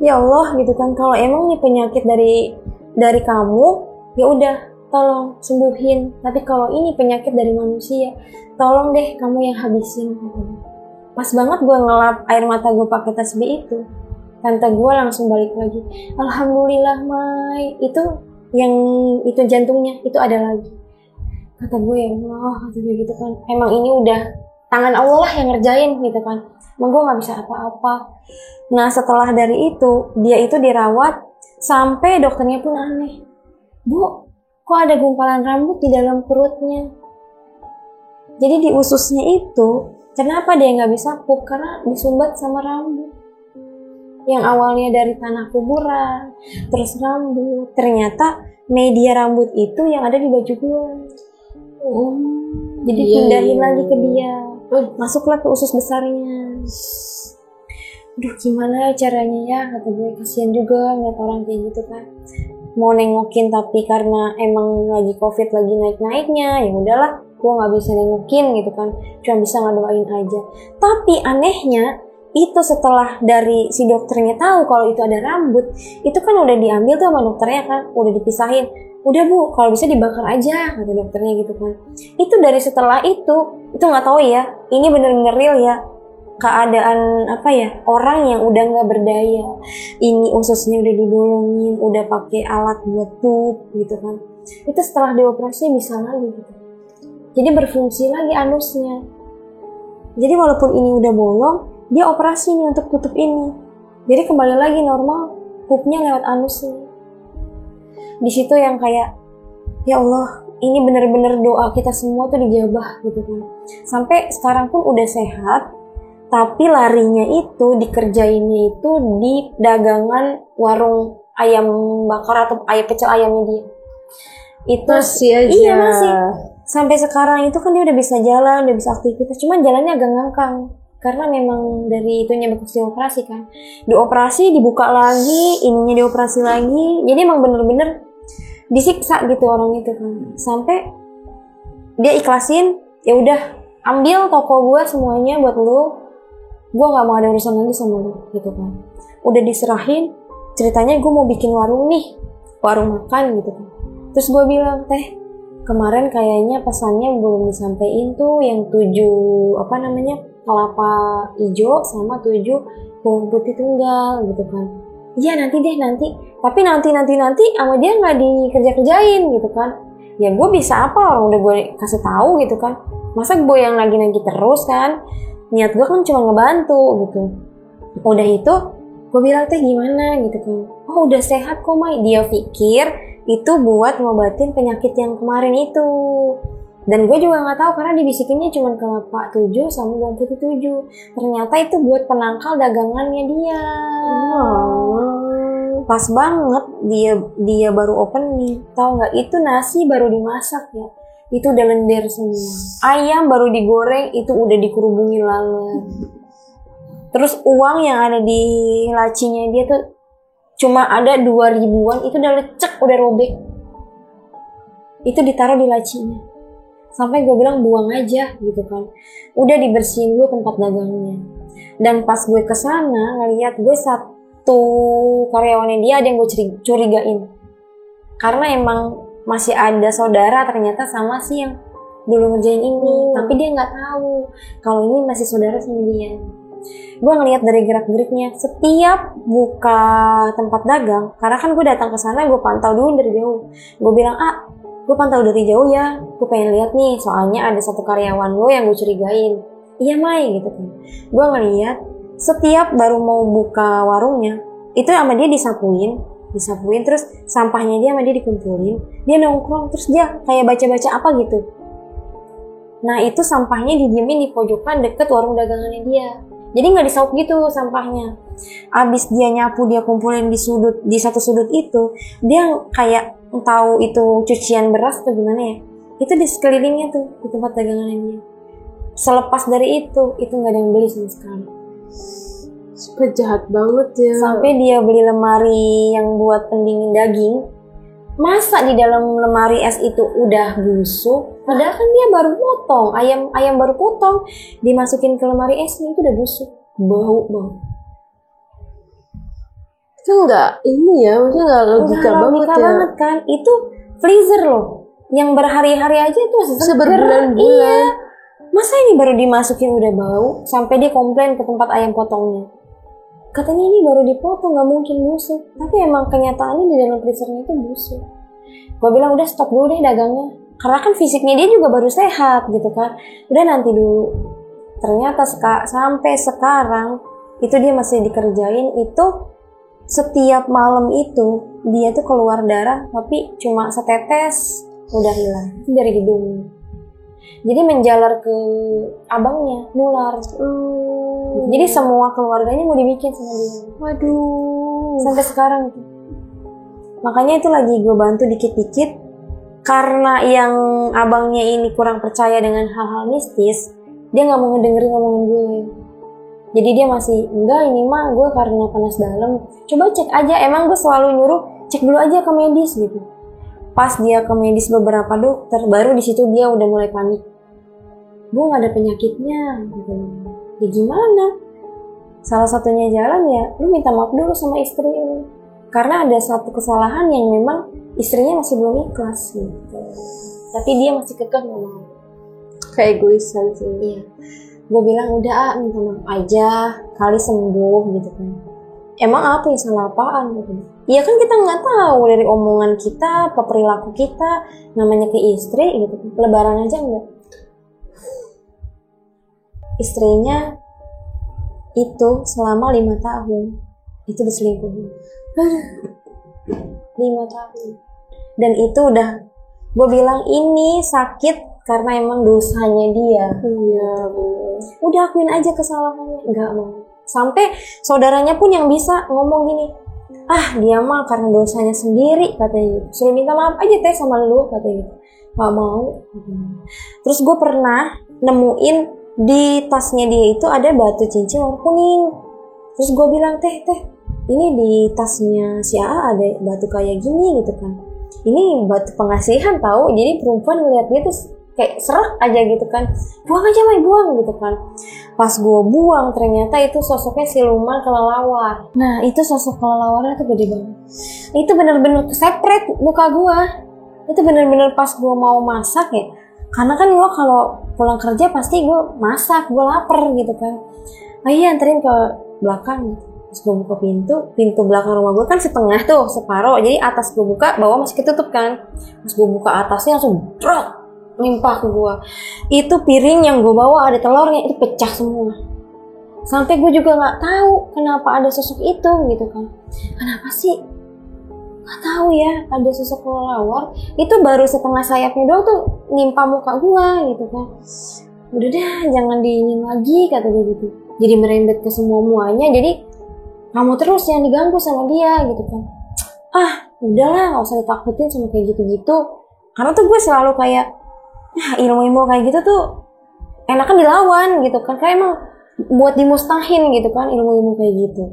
ya Allah gitu kan, kalau emang nih penyakit dari kamu, ya udah tolong sembuhin. Tapi kalau ini penyakit dari manusia, tolong deh kamu yang habisin. Pas banget gue ngelap air mata gue pakai tasbih itu, tante gue langsung balik lagi. Alhamdulillah Mai, itu yang itu jantungnya itu ada lagi. Kata gue ya Allah, kata gue gitu kan. Emang ini udah tangan Allah lah yang ngerjain gitu kan. Emang gue nggak bisa apa-apa. Nah setelah dari itu dia itu dirawat sampai dokternya pun aneh. Bu, kok ada gumpalan rambut di dalam perutnya? Jadi di ususnya itu kenapa dia nggak bisa pup? Karena disumbat sama rambut. Yang awalnya dari tanah kuburan, terus rambut. Ternyata media rambut itu yang ada di baju gue. Jadi pindahin lagi ke dia. Masuklah ke usus besarnya. Aduh gimana caranya ya, kata gue. Kasian juga ngeliat orang kayak gitu kan. Mau nengokin tapi karena emang lagi covid lagi naik-naiknya, ya udahlah gue nggak bisa nengokin gitu kan, cuma bisa ngedoain aja. Tapi anehnya itu setelah dari si dokternya tahu kalau itu ada rambut, itu kan udah diambil tuh sama dokternya kan, udah dipisahin. Udah bu, kalau bisa dibakar aja kata dokternya gitu kan. Itu dari setelah itu nggak tahu ya, ini bener-bener real ya, keadaan apa ya, orang yang udah nggak berdaya, ini ususnya udah dibolongin, udah pakai alat buat pup gitu kan, itu setelah dioperasi bisa lagi gitu. Jadi berfungsi lagi anusnya. Jadi walaupun ini udah bolong, dia operasi nih untuk tutup ini. Jadi kembali lagi normal, pupnya lewat anusnya. Di situ yang kayak, ya Allah, ini bener-bener doa kita semua tuh dijabah gitu kan. Sampai sekarang pun udah sehat, tapi larinya itu, dikerjainnya itu di dagangan warung ayam bakar atau pecel ayamnya dia. Itu masih aja. Iya masih. Sampai sekarang itu kan dia udah bisa jalan, udah bisa aktivitas, cuman jalannya agak ngangkang karena memang dari itunya bekas dioperasi kan. Dioperasi, dibuka lagi, ininya dioperasi lagi. Jadi emang bener-bener disiksa gitu orang itu kan. Sampai dia ikhlasin, ya udah ambil toko gue semuanya buat lu. Gue nggak mau ada urusan lagi sama lu gitu kan. Udah diserahin, ceritanya gue mau bikin warung nih, warung makan gitu kan. Terus gue bilang, teh kemarin kayaknya pesannya belum disampaikan tuh yang 7 kelapa hijau sama 7 bawang putih tunggal gitu kan. Iya nanti deh nanti, tapi nanti sama dia nggak dikerjain gitu kan. Ya gue bisa apa, orang udah gue kasih tahu gitu kan, masa gue yang nagih terus kan. Niat gue kan cuma ngebantu gitu. Udah itu gue bilang teh gimana gitu kan. Oh udah sehat kok Mai. Dia pikir itu buat ngobatin penyakit yang kemarin itu. Dan gue juga gak tahu karena dibisikinnya cuma kelapa 7 sama bawang putih 7. Ternyata itu buat penangkal dagangannya dia. Pas banget dia baru opening. Tahu gak, itu nasi baru dimasak ya, itu udah lendir semua. Ayam baru digoreng itu udah dikerubungin lalat. Terus uang yang ada di lacinya dia tuh cuma ada 2.000-an, itu udah lecek, udah robek. Itu ditaruh di lacinya. Sampai gue bilang buang aja gitu kan. Udah dibersihin dulu tempat dagangnya. Dan pas gue kesana ngeliat gue satu karyawannya dia ada yang gue curigain. Karena emang masih ada saudara ternyata sama si yang dulu ngerjain ini. Tapi dia nggak tahu kalau ini masih saudara sama dia. Gue ngeliat dari gerak-geriknya setiap buka tempat dagang. Karena kan gue datang ke sana gue pantau dulu dari jauh. Gue bilang, gue pantau dari jauh ya, gue pengen lihat nih, soalnya ada satu karyawan lo yang gue curigain. Iya Mai gitu kan. Gue ngeliat setiap baru mau buka warungnya, itu sama dia disapuin terus sampahnya dia sama dia dikumpulin, dia nongkrong terus dia kayak baca-baca apa gitu. Nah itu sampahnya didiemin di pojokan deket warung dagangannya dia. Jadi nggak disaup gitu sampahnya. Abis dia nyapu dia kumpulin di satu sudut itu, dia kayak tahu itu cucian beras atau gimana ya, itu di sekelilingnya tuh di tempat dagangannya dia. Selepas dari itu nggak ada yang beli sama sekali. Super jahat banget ya. Sampai dia beli lemari yang buat pendingin daging, masa di dalam lemari es itu udah busuk, padahal kan dia baru potong ayam baru potong, dimasukin ke lemari esnya itu udah busuk, bau banget. Itu enggak ini ya, maksudnya enggak logika banget ya. Banget kan, itu freezer loh, yang berhari-hari aja itu masih seger. Seberbulan-bulan. Iya. Masa ini baru dimasukin udah bau, sampai dia komplain ke tempat ayam potongnya. Katanya ini baru dipotong, gak mungkin busuk. Tapi emang kenyataannya di dalam freezernya itu busuk. Gue bilang udah stop dulu deh dagangnya, karena kan fisiknya dia juga baru sehat gitu kan. Udah nanti dulu. Ternyata sampai sekarang itu dia masih dikerjain itu. Setiap malam itu dia tuh keluar darah, tapi cuma setetes udah hilang. Itu dari hidung. Jadi menjalar ke abangnya, nular. Jadi semua keluarganya mau dibikin sama dia. Waduh. Sampai sekarang itu. Makanya itu lagi gue bantu dikit-dikit. Karena yang abangnya ini kurang percaya dengan hal-hal mistis, dia gak mau ngedengerin omongan gue. Jadi dia masih, enggak ini mah gue karena panas dalam. Coba cek aja, emang gue selalu nyuruh cek dulu aja ke medis gitu. Pas dia ke medis beberapa dokter, baru di situ dia udah mulai panik. Gue gak ada penyakitnya gitu. Ya gimana? Salah satunya jalan ya, lu minta maaf dulu sama istri lu. Karena ada satu kesalahan yang memang istrinya masih belum ikhlas gitu. Tapi dia masih kekeh gak mau. Kayak egoisan sih. Iya. Gue bilang udah minta maaf aja, kali sembuh gitu kan. Emang apa yang salah apaan gitu. Iya kan kita gak tahu dari omongan kita, ke perilaku kita, namanya ke istri gitu. Lebaran aja enggak. Istrinya itu selama 5 tahun itu diselingkuhin. 5 tahun. Dan itu udah, gue bilang ini sakit karena emang dosanya dia. Iya. Udah akuin aja kesalahannya. Enggak mau. Sampai saudaranya pun yang bisa ngomong gini, dia mah karena dosanya sendiri katanya gitu. Suruh minta maaf aja teh sama lu katanya gitu. Gak mau. Terus gue pernah nemuin di tasnya dia itu ada batu cincin warna kuning. Terus gue bilang, teh ini di tasnya si AA ada batu kayak gini gitu kan. Ini batu pengasihan tahu. Jadi perempuan ngeliatnya tuh kayak serak aja gitu kan. Buang aja Mai, buang gitu kan. Pas gue buang ternyata itu sosoknya siluman kelelawar. Nah itu sosok kelelawarnya tuh gede banget. Itu bener-bener kesepret muka gue. Itu bener-bener pas gue mau masak ya. Karena kan gue kalau pulang kerja pasti gue masak, gue lapar gitu kan. Ayo anterin ke belakang. Terus gue buka pintu belakang rumah gue kan setengah tuh, separuh. Jadi atas gue buka, bawah masih ketutup kan. Pas gue buka atasnya langsung brak, nimpah ke gue. Itu piring yang gue bawa ada telurnya, itu pecah semua. Sampai gue juga gak tahu kenapa ada sosok itu gitu kan. Kenapa sih? Gak tahu ya, ada sosok kelelawar itu baru setengah sayapnya doang tuh nimpa muka gua gitu kan. Udah deh jangan diinin lagi kata dia gitu. Jadi merembet ke semuanya. Jadi kamu terus yang diganggu sama dia gitu kan. Udahlah gak usah ditakutin sama kayak gitu-gitu. Karena tuh gue selalu kayak ilmu-ilmu kayak gitu tuh enakan dilawan gitu kan. Kayak emang buat dimustahin gitu kan ilmu-ilmu kayak gitu.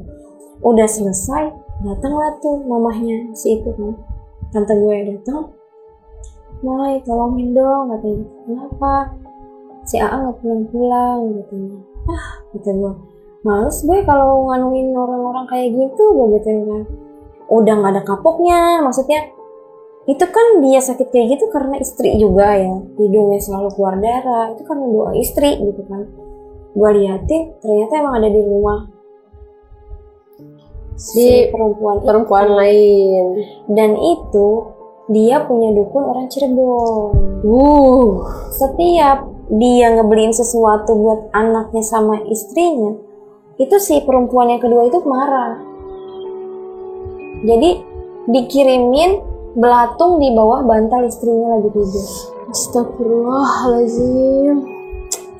Udah selesai, datanglah tuh mamahnya si itu kan, tante gue datang. Mai tolongin dong katanya. Kenapa? Si AA nggak pulang-pulang katanya. Kata gue, males gue kalau nganuin orang-orang kayak gitu, gue gituin kan. Udah nggak ada kapoknya, maksudnya itu kan dia sakit kayak gitu karena istri juga ya, hidungnya selalu keluar darah, itu karena doa istri gitu kan. Gue liatin ternyata emang ada di rumah si perempuan lain. Dan itu dia punya dukun orang Cirebon. Setiap dia ngebeliin sesuatu buat anaknya sama istrinya, itu si perempuan yang kedua itu marah. Jadi dikirimin belatung di bawah bantal istrinya lagi tidur. Astagfirullahaladzim.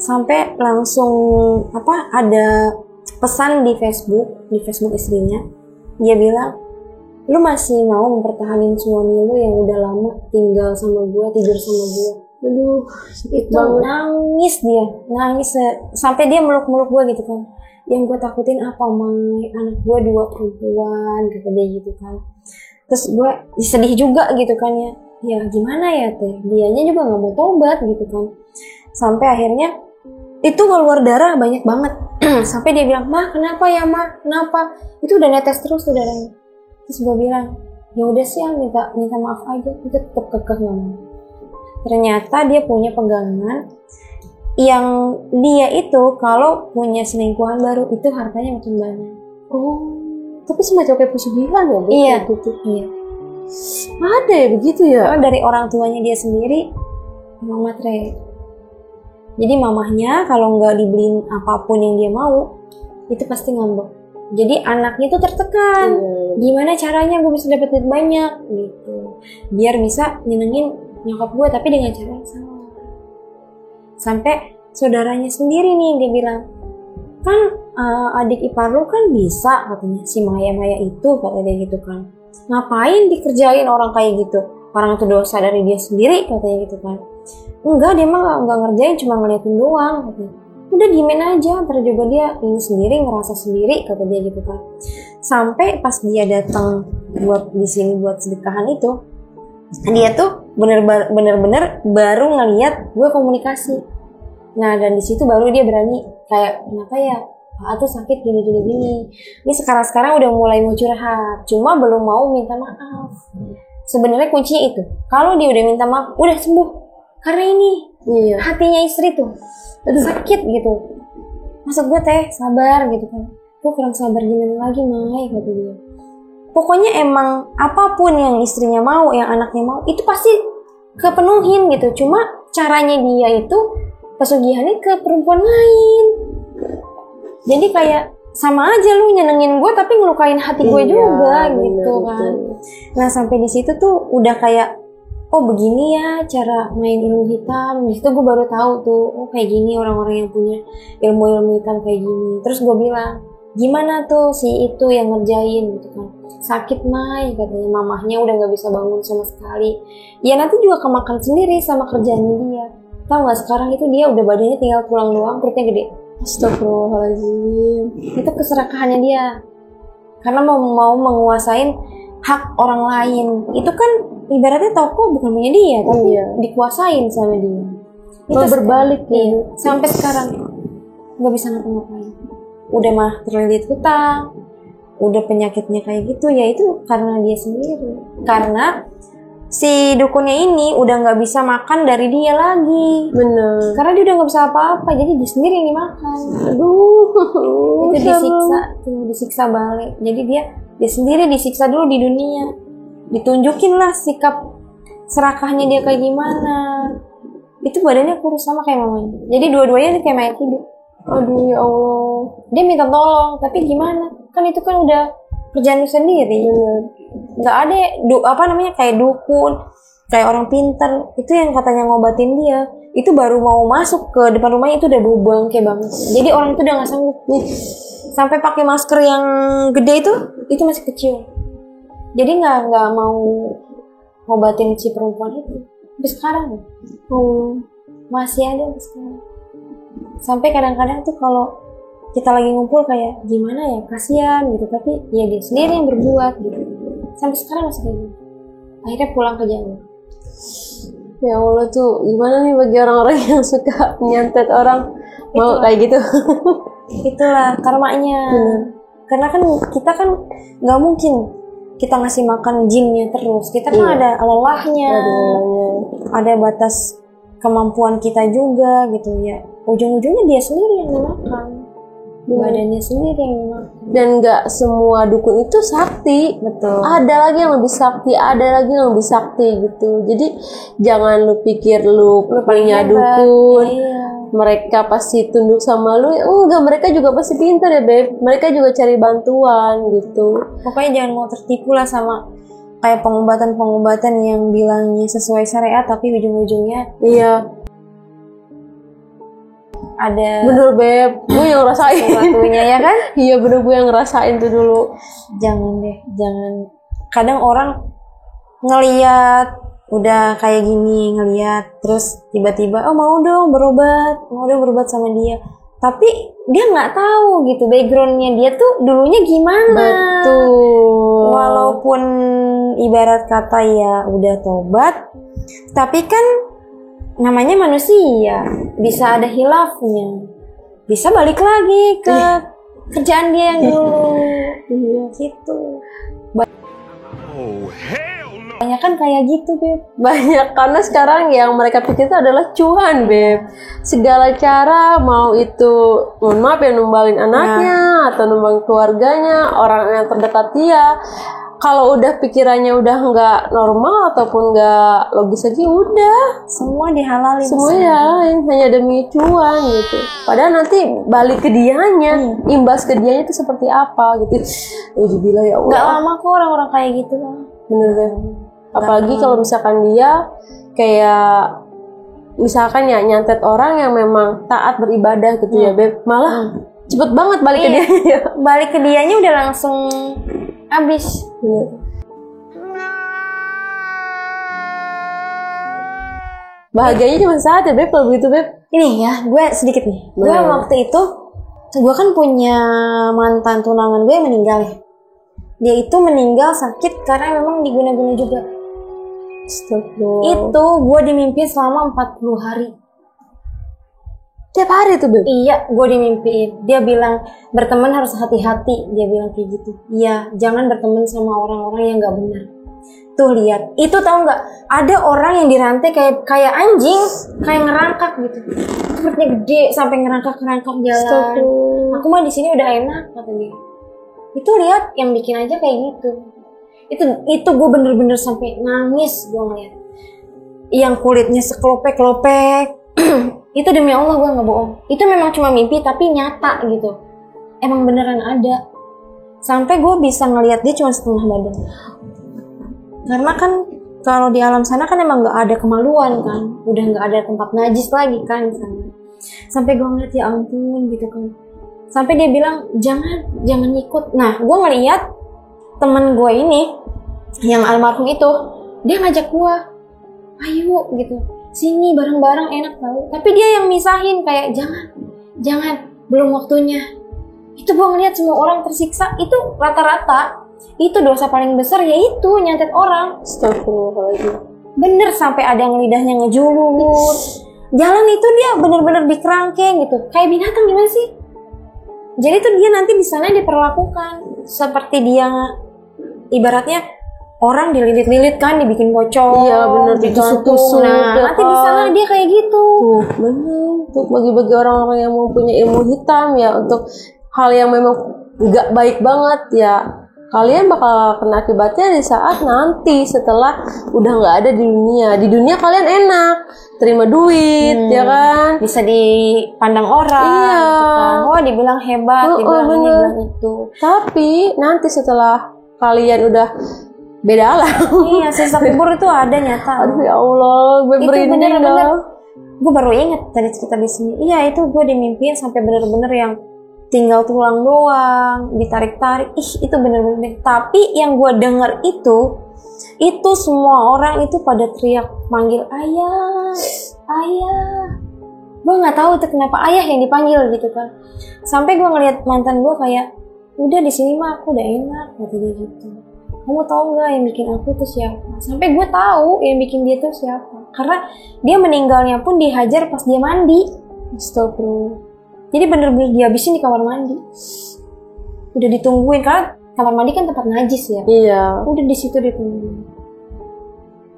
Sampai langsung ada pesan di Facebook istrinya. Dia bilang, lu masih mau mempertahankan suami lu yang udah lama tinggal sama gue, tidur sama gue. Aduh, Itu nangis dia, sampai dia meluk-meluk gue gitu kan. Yang gue takutin apa, Mai? Anak gue 2 perempuan, kata dia gitu kan. Terus gue sedih juga gitu kan ya. Ya gimana ya teh, dianya juga gak mau tobat gitu kan. Sampai akhirnya itu keluar darah banyak banget. Sampai dia bilang, "Ma, kenapa ya, Ma? Kenapa?" Itu udah netes terus tuh darahnya. Terus gue bilang, "Ya udah sih, minta maaf aja." Itu tetap kekeh gak mau. Ternyata dia punya pegangan yang dia itu kalau punya selingkuhan baru itu hartanya makin banyak. Tapi semacam kayak pesugihan ya, Bu? Iya. Gitu. Iya. Ada ya begitu ya? Karena dari orang tuanya dia sendiri emang matre. Jadi mamahnya kalau nggak dibeliin apapun yang dia mau, itu pasti ngambek. Jadi anaknya tuh tertekan. Gimana caranya gue bisa dapat duit banyak gitu. Biar bisa nyenengin nyokap gue tapi dengan cara yang salah. Sampai saudaranya sendiri nih dia bilang, kan adik ipar lu kan bisa katanya, si Maya itu kata dia gitu kan. Ngapain dikerjain orang kayak gitu? Orang itu dosa dari dia sendiri katanya gitu kan. Enggak, dia mah nggak ngerjain, cuma ngeliatin doang katanya. Udah diemin aja, ntar juga dia ini sendiri, ngerasa sendiri kata dia gitu kan. Sampai pas dia datang buat di sini buat sedekahan itu, dia tuh bener-bener baru ngeliat gue komunikasi. Nah dan di situ baru dia berani kayak, kenapa ya tuh sakit gini. Ini sekarang udah mulai mau curhat, cuma belum mau minta maaf. Sebenarnya kuncinya itu, kalau dia udah minta maaf, udah sembuh. Karena ini hatinya istri tuh sakit gitu. Maksud gue teh sabar gitu kan. Gue kurang sabar gimana lagi, Mai, kata dia. Pokoknya emang apapun yang istrinya mau, yang anaknya mau, itu pasti kepenuhin gitu. Cuma caranya dia itu pesugihannya ke perempuan lain. Jadi kayak sama aja lu nyenengin gue tapi ngelukain hati gue juga gitu kan. Nah sampai di situ tuh udah kayak, oh begini ya cara main ilmu hitam. Di situ gue baru tahu tuh, oh kayak gini orang-orang yang punya ilmu hitam kayak gini. Terus gue bilang, gimana tuh si itu yang ngerjain gitu kan. Sakit, Mai, katanya mamahnya udah gak bisa bangun sama sekali. Ya nanti juga kemakan sendiri sama kerjaannya dia. Tahu gak sekarang itu dia udah badannya tinggal tulang doang, perutnya gede. Astagfirullahaladzim. Itu keserakahannya dia. Karena mau menguasain hak orang lain. Itu kan ibaratnya toko bukan punya dia, tapi dikuasain sama dia. Itu berbalik ya. Sampai sekarang nggak bisa ngapa-ngapain. Udah mah terlilit hutang, udah penyakitnya kayak gitu, ya itu karena dia sendiri. Karena si dukunnya ini udah nggak bisa makan dari dia lagi. Bener. Karena dia udah nggak bisa apa-apa, jadi dia sendiri yang dimakan. Aduh. Itu disiksa balik. Jadi dia sendiri disiksa dulu di dunia. Ditunjukin lah sikap serakahnya dia kayak gimana. Itu badannya kurus sama kayak mamanya. Jadi dua-duanya kayak mayat hidup. Aduh ya Allah. Dia minta tolong, tapi gimana? Kan itu kan udah kerjaan lu sendiri. Nggak ada kayak dukun, kayak orang pintar. Itu yang katanya ngobatin dia. Itu baru mau masuk ke depan rumahnya itu udah bau kayak banget. Jadi orang itu udah nggak sanggup. Sampai pakai masker yang gede itu masih kecil. Jadi nggak mau ngobatin si perempuan itu. Sampai sekarang masih ada sampai sekarang. Sampai kadang-kadang tuh kalau kita lagi ngumpul kayak gimana ya, kasihan gitu, tapi ya dia sendiri yang berbuat gitu. Sampai sekarang masih kayak gitu. Akhirnya pulang ke Jawa. Ya Allah tuh gimana nih bagi orang-orang yang suka nyantet orang mau kayak gitu. Itulah karmanya. Karena kan kita kan nggak mungkin kita ngasih makan jinnya terus. Kita kan ada lelahnya, ada batas kemampuan kita juga gitu ya. Ujung-ujungnya dia sendiri yang dimakan, badannya sendiri yang dimakan. Dan nggak semua dukun itu sakti. Betul. Ada lagi yang lebih sakti, ada lagi yang lebih sakti gitu. Jadi jangan lu pikir lu punya dukun. Iya. Mereka pasti tunduk sama lu. Enggak, mereka juga pasti pintar ya, Beb. Mereka juga cari bantuan gitu. Pokoknya jangan mau tertipu lah sama kayak pengobatan-pengobatan yang bilangnya sesuai syariat tapi ujung-ujungnya Iya, ada bener Beb. Gue yang ngerasain. sesuatunya ya kan? Iya bener, gue yang ngerasain tuh dulu. Jangan deh, jangan. Kadang orang ngeliat udah kayak gini, ngeliat terus tiba-tiba mau dong berobat sama dia, tapi dia nggak tahu gitu backgroundnya dia tuh dulunya gimana. Betul. Walaupun ibarat kata ya udah tobat, tapi kan namanya manusia, bisa ada hilafnya, bisa balik lagi ke kerjaan dia yang dulu. Gitu. Banyak kan kayak gitu, Beb. Banyak, karena sekarang yang mereka pikir itu adalah cuan, Beb. Segala cara, mau itu mohon maaf ya numbalin anaknya atau numbang keluarganya, orang yang terdekat dia. Kalau udah pikirannya udah nggak normal ataupun nggak logis lagi, udah Semua dihalalin. semua dihalalin hanya demi cuan gitu. Padahal nanti balik ke dianya, imbas ke dianya itu seperti apa gitu. Alhamdulillah ya Allah. Gak lama kok orang-orang kayak gitu lah. Bener Beb. Apalagi kalau misalkan dia kayak misalkan ya nyantet orang yang memang taat beribadah gitu ya Beb, malah cepet banget balik ke dia. Balik ke dianya udah langsung habis. Bahagianya cuma saat ya Beb kalau begitu Beb. Ini ya, gue sedikit nih. Gue waktu itu, gue kan punya mantan tunangan gue yang meninggal ya. Dia itu meninggal sakit karena memang diguna-guna juga. Itu gue dimimpiin selama 40 hari. Tiap hari tuh Beb? Iya, gue dimimpiin. Dia bilang berteman harus hati-hati. Dia bilang kayak gitu. Iya, jangan berteman sama orang-orang yang gak benar. Tuh lihat, itu tahu nggak? Ada orang yang dirantai kayak anjing, kayak ngerangkak gitu. Perutnya gede sampai ngerangkak jalan. Aku mah di sini udah enak kata dia. Itu lihat yang bikin aja kayak gitu. Itu gue bener-bener sampai nangis gue ngeliat. Yang kulitnya sekelopek-kelopek. Itu demi Allah gue nggak bohong. Itu memang cuma mimpi tapi nyata gitu. Emang beneran ada. Sampai gue bisa ngeliat dia cuma setengah badan. Karena kan kalau di alam sana kan emang nggak ada kemaluan kan. Udah nggak ada tempat najis lagi kan di sana. Sampai gue ngeliat ya ampun gitu kan. Sampai dia bilang jangan ikut. Nah gue ngeliat temen gue ini yang almarhum itu, dia ngajak gue, ayo gitu, sini bareng-bareng enak tau. Tapi dia yang misahin kayak jangan, belum waktunya. Itu gue ngeliat semua orang tersiksa. Itu rata-rata itu dosa paling besar yaitu nyantet orang. Astagfirullahaladzim. Bener, sampai ada yang lidahnya ngejulur. Jalan itu dia bener-bener dikerangkeng gitu, kayak binatang gimana sih? Jadi tuh dia nanti di sana diperlakukan seperti dia ibaratnya orang dililit-lilit kan, dibikin pocong. Iya bener, ditusuk-tusuk. Nah nanti di sana dia kayak gitu. Tuh bener. Tuh bagi-bagi orang-orang yang mempunyai ilmu hitam ya untuk hal yang memang nggak baik banget ya. Kalian bakal kena akibatnya di saat nanti setelah udah nggak ada di dunia. Di dunia kalian enak, terima duit, ya kan? Bisa dipandang orang, iya. Gitu kan. Wah dibilang hebat, dibilang ini, dibilang itu. Tapi nanti setelah kalian udah beda alam. Iya, sisa kubur itu ada nyata. Aduh ya Allah, gue itu merinding bener-bener. dong. Gue baru inget tadi cerita di sini. Iya itu gue dimimpiin sampai bener-bener yang tinggal tulang doang, ditarik-tarik. Itu bener-bener. Tapi yang gue denger itu semua orang itu pada teriak manggil ayah. Gue nggak tahu tuh kenapa ayah yang dipanggil gitu kan. Sampai gue ngeliat mantan gue kayak, udah di sini mah aku udah enak kata dia gitu. Kamu tahu nggak yang bikin aku tuh siapa? Sampai gue tahu yang bikin dia tuh siapa. karena dia meninggalnya pun dihajar pas dia mandi. Astagfirullah. Jadi bener-bener dihabisin di kamar mandi. Udah ditungguin karena kamar mandi kan tempat najis ya. Iya. Udah di situ ditungguin.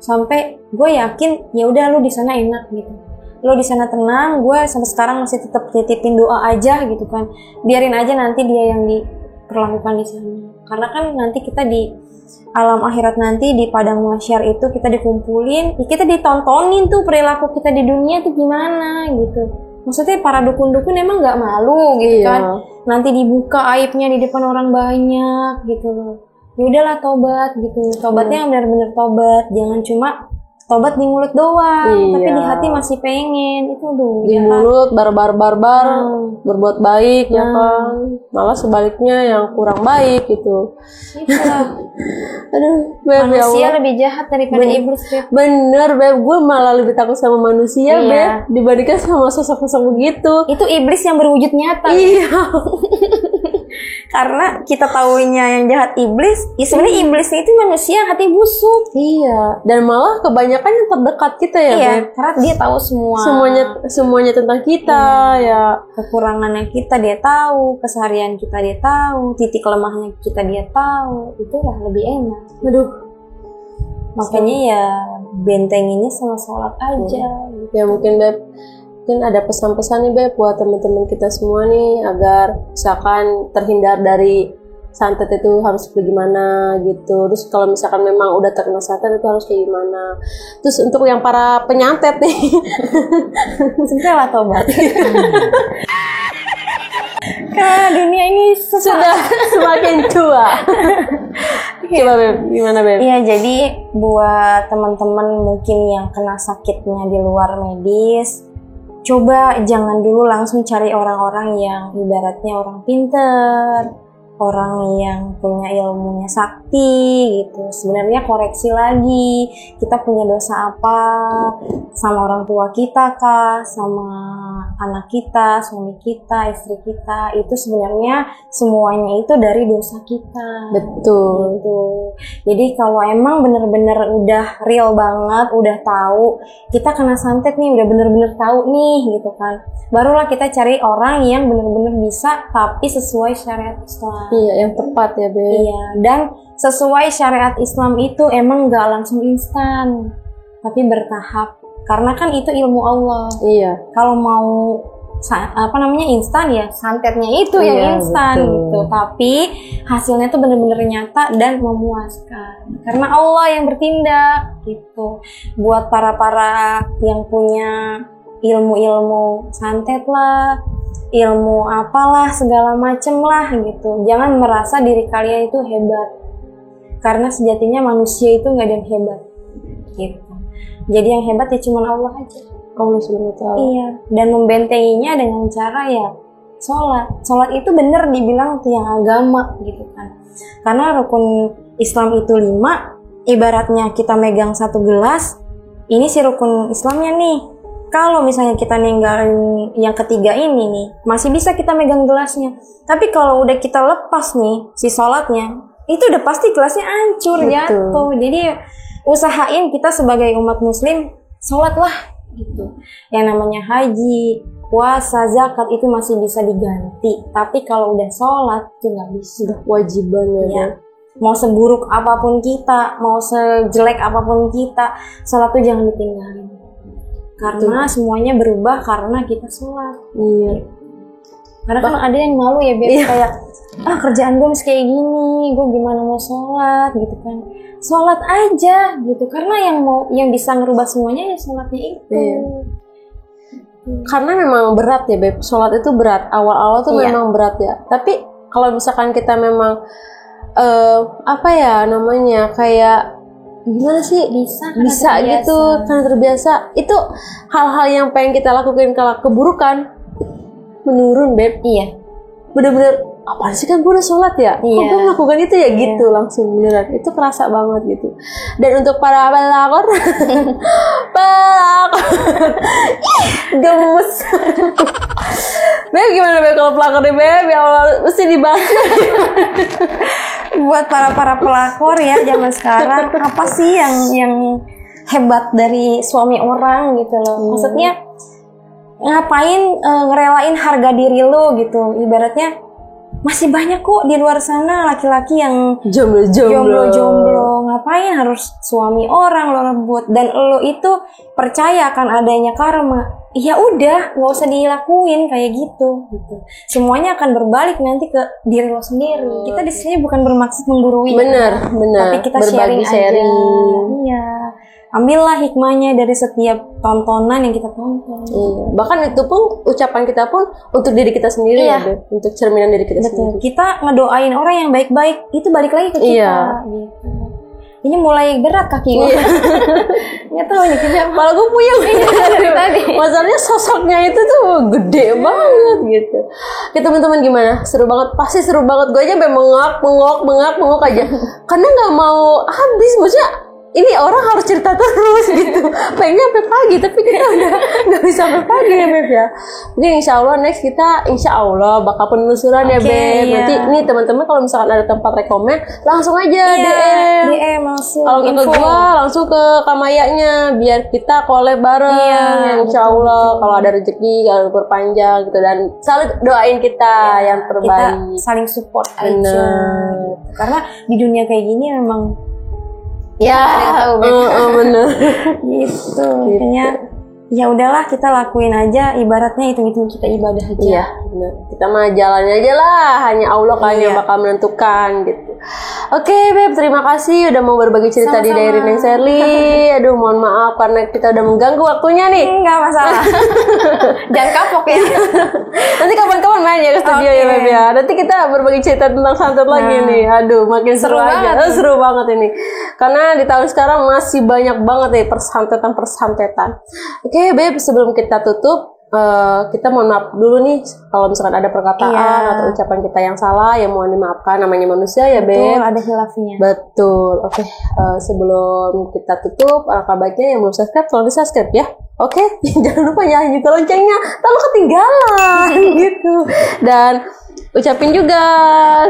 Sampai gue yakin ya udah lu di sana enak gitu. Lu di sana tenang, gue sampai sekarang masih tetap titipin doa aja gitu kan. Biarin aja nanti dia yang diperlakukan di sana. Karena kan nanti kita di alam akhirat nanti di padang mahsyar itu kita dikumpulin, kita ditontonin tuh perilaku kita di dunia tuh gimana gitu. Maksudnya para dukun-dukun emang nggak malu gitu kan? Nanti dibuka aibnya di depan orang banyak gitu loh. Ya udahlah tobat gitu. Tobatnya yang benar-benar tobat, jangan cuma tobat di mulut doang, tapi di hati masih pengen. Itu di mulut barbar berbuat baik ya kan. Malah sebaliknya yang kurang baik gitu. Itulah. Aduh, Beb, manusia ya lebih jahat daripada iblis, Beb. Bener, Beb. Gue malah lebih takut sama manusia, Beb, dibandingkan sama sosok-sosok begitu. Itu iblis yang berwujud nyata. Iya. Karena kita taunya yang jahat iblis, ya sebenarnya iblis itu manusia yang hati busuk. Iya. Dan malah kebanyakan yang terdekat kita ya, Beb. Karena dia tahu semuanya tentang kita ya. Kekurangannya kita dia tahu, keseharian kita dia tahu, titik lemahnya kita dia tahu. Itu lah lebih enak. Aduh. Makanya ya bentenginnya sama sholat aja. Ya mungkin, Beb, mungkin ada pesan-pesan nih, Beb, buat teman-teman kita semua nih agar misalkan terhindar dari santet itu harus bagaimana gitu. Terus kalau misalkan memang udah terkena santet itu harus kayak gimana. Terus untuk yang para penyantet nih, segeralah tobat. Karena dunia ini sudah semakin tua. Coba, Beb, gimana, Beb? Iya, jadi buat teman-teman mungkin yang kena sakitnya di luar medis, coba jangan dulu langsung cari orang-orang yang ibaratnya orang pinter, orang yang punya ilmunya sakti gitu. Sebenarnya koreksi lagi, kita punya dosa apa sama orang tua kita kah, sama anak kita, suami kita, istri kita. Itu sebenarnya semuanya itu dari dosa kita. Betul. Gitu. Jadi kalau emang bener-bener udah real banget, udah tahu kita kena santet nih, udah bener-bener tahu nih gitu kan, barulah kita cari orang yang bener-bener bisa tapi sesuai syariat Islam. Iya, yang tepat ya, Beb. Iya, dan sesuai syariat Islam itu emang gak langsung instan, tapi bertahap. Karena kan itu ilmu Allah. Iya. Kalau mau instan ya santetnya itu yang instan gitu. Tapi hasilnya tuh bener-bener nyata dan memuaskan. Karena Allah yang bertindak gitu. Buat para yang punya ilmu-ilmu santet lah, ilmu apalah segala macem lah gitu. Jangan merasa diri kalian itu hebat, karena sejatinya manusia itu nggak ada yang hebat gitu. Jadi yang hebat ya cuma Allah aja, Allah Subhanahu wa Ta'ala. Iya, dan membentenginya dengan cara ya sholat itu bener dibilang tiang agama gitu kan. Karena rukun Islam itu 5, ibaratnya kita megang 1 gelas, ini si rukun Islamnya nih. Kalau misalnya kita ninggalin yang ketiga ini nih, masih bisa kita megang gelasnya. Tapi kalau udah kita lepas nih si sholatnya, itu udah pasti gelasnya hancur, jatuh. Jadi usahain kita sebagai umat muslim sholat lah gitu. Yang namanya haji, puasa, zakat itu masih bisa diganti. Tapi kalau udah sholat itu nggak bisa. Wajibannya ya. Mau seburuk apapun kita, mau sejelek apapun kita, sholat tuh jangan ditinggalin. Karena semuanya berubah karena kita sholat. Iya. Karena kan ada yang malu ya, Beb, kayak kerjaan gue masih kayak gini, gue gimana mau sholat gitu kan. Sholat aja gitu, karena yang bisa ngerubah semuanya ya sholatnya itu. Karena memang berat ya, Beb, sholat itu berat. Awal-awal tuh memang berat ya. Tapi kalau misalkan kita memang kayak gimana sih bisa gitu karena terbiasa, itu hal-hal yang pengen kita lakukan kalau keburukan menurun, Beb. Iya, bener-bener apaan sih, kan gue udah sholat ya, kok gue melakukan itu ya gitu, langsung beneran itu kerasa banget gitu. Dan untuk para pelakor gemes. Beb, gimana, Beb, kalau pelakor nih, Beb? Ya Allah, mesti dibahas. Buat para pelakor ya zaman sekarang, apa sih yang hebat dari suami orang gitu loh. Maksudnya ngapain ngerelain harga diri lo gitu. Ibaratnya masih banyak kok di luar sana laki-laki yang jomblo. Ngapain harus suami orang lo rebut, dan lo itu percaya akan adanya karma. Ya udah, nggak usah dilakuin kayak gitu. Semuanya akan berbalik nanti ke diri lo sendiri. Kita di sini bukan bermaksud menggurui. Benar. Tapi kita Berbagi sharing aja. Iya. Ambillah hikmahnya dari setiap tontonan yang kita tonton. Bahkan itu pun ucapan kita pun untuk diri kita sendiri ya, Beb. Untuk cerminan diri kita sendiri. Kita ngedoain orang yang baik-baik, itu balik lagi ke kita. Gitu. Ini mulai berat kaki gue. Nggak tahu nih kenapa. Malah gue puyeng dari tadi. Masalahnya sosoknya itu tuh gede banget gitu. Oke teman-teman, gimana? Seru banget, pasti seru banget. Gue aja sampai mengok aja. Karena nggak mau habis, maksudnya ini orang harus cerita terus gitu. Pengennya sampai pagi, tapi kita udah nggak bisa sampai pagi ya Beb ya. Mungkin insya Allah next kita bakal penelusuran ya Beb. Nanti nih teman-teman kalau misalkan ada tempat rekomen langsung aja DM langsung. Kalau nggak ke gua langsung ke Kamayanya biar kita collab bareng. Insya Allah kalau ada rezeki kalau berpanjang gitu, dan selalu doain kita yang terbaik. Kita saling support aja. Karena di dunia kayak gini memang bener gitu. Makanya ya udahlah, kita lakuin aja, ibaratnya hitung-hitung kita ibadah aja. Iya, bener. Kita mah jalannya aja lah, hanya Allah kan yang bakal menentukan gitu. Oke Beb, terima kasih udah mau berbagi cerita di Diary Neng Sherly. Aduh, mohon maaf karena kita udah mengganggu waktunya nih. Enggak masalah. Jangan kapok ya. Nanti kapan-kapan main ya ke studio ya Beb ya. Nanti kita berbagi cerita tentang santet lagi nih. Aduh, makin seru aja. Seru banget ini. Karena di tahun sekarang masih banyak banget nih persantetan. Oke Beb, sebelum kita tutup, kita mohon maaf dulu nih kalau misalkan ada perkataan atau ucapan kita yang salah, ya mohon dimaafkan, namanya manusia ya Beb. Betul, ada hilafnya. Betul. Oke, sebelum kita tutup, alangkah baiknya yang belum subscribe tolong di subscribe ya. Oke, jangan lupa nyalain juga loncengnya, takut ketinggalan gitu. Dan ucapin juga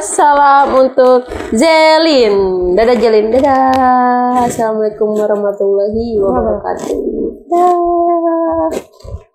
salam untuk Zelin. Dadah Zelin, dadah. Assalamualaikum warahmatullahi wabarakatuh. Dadah.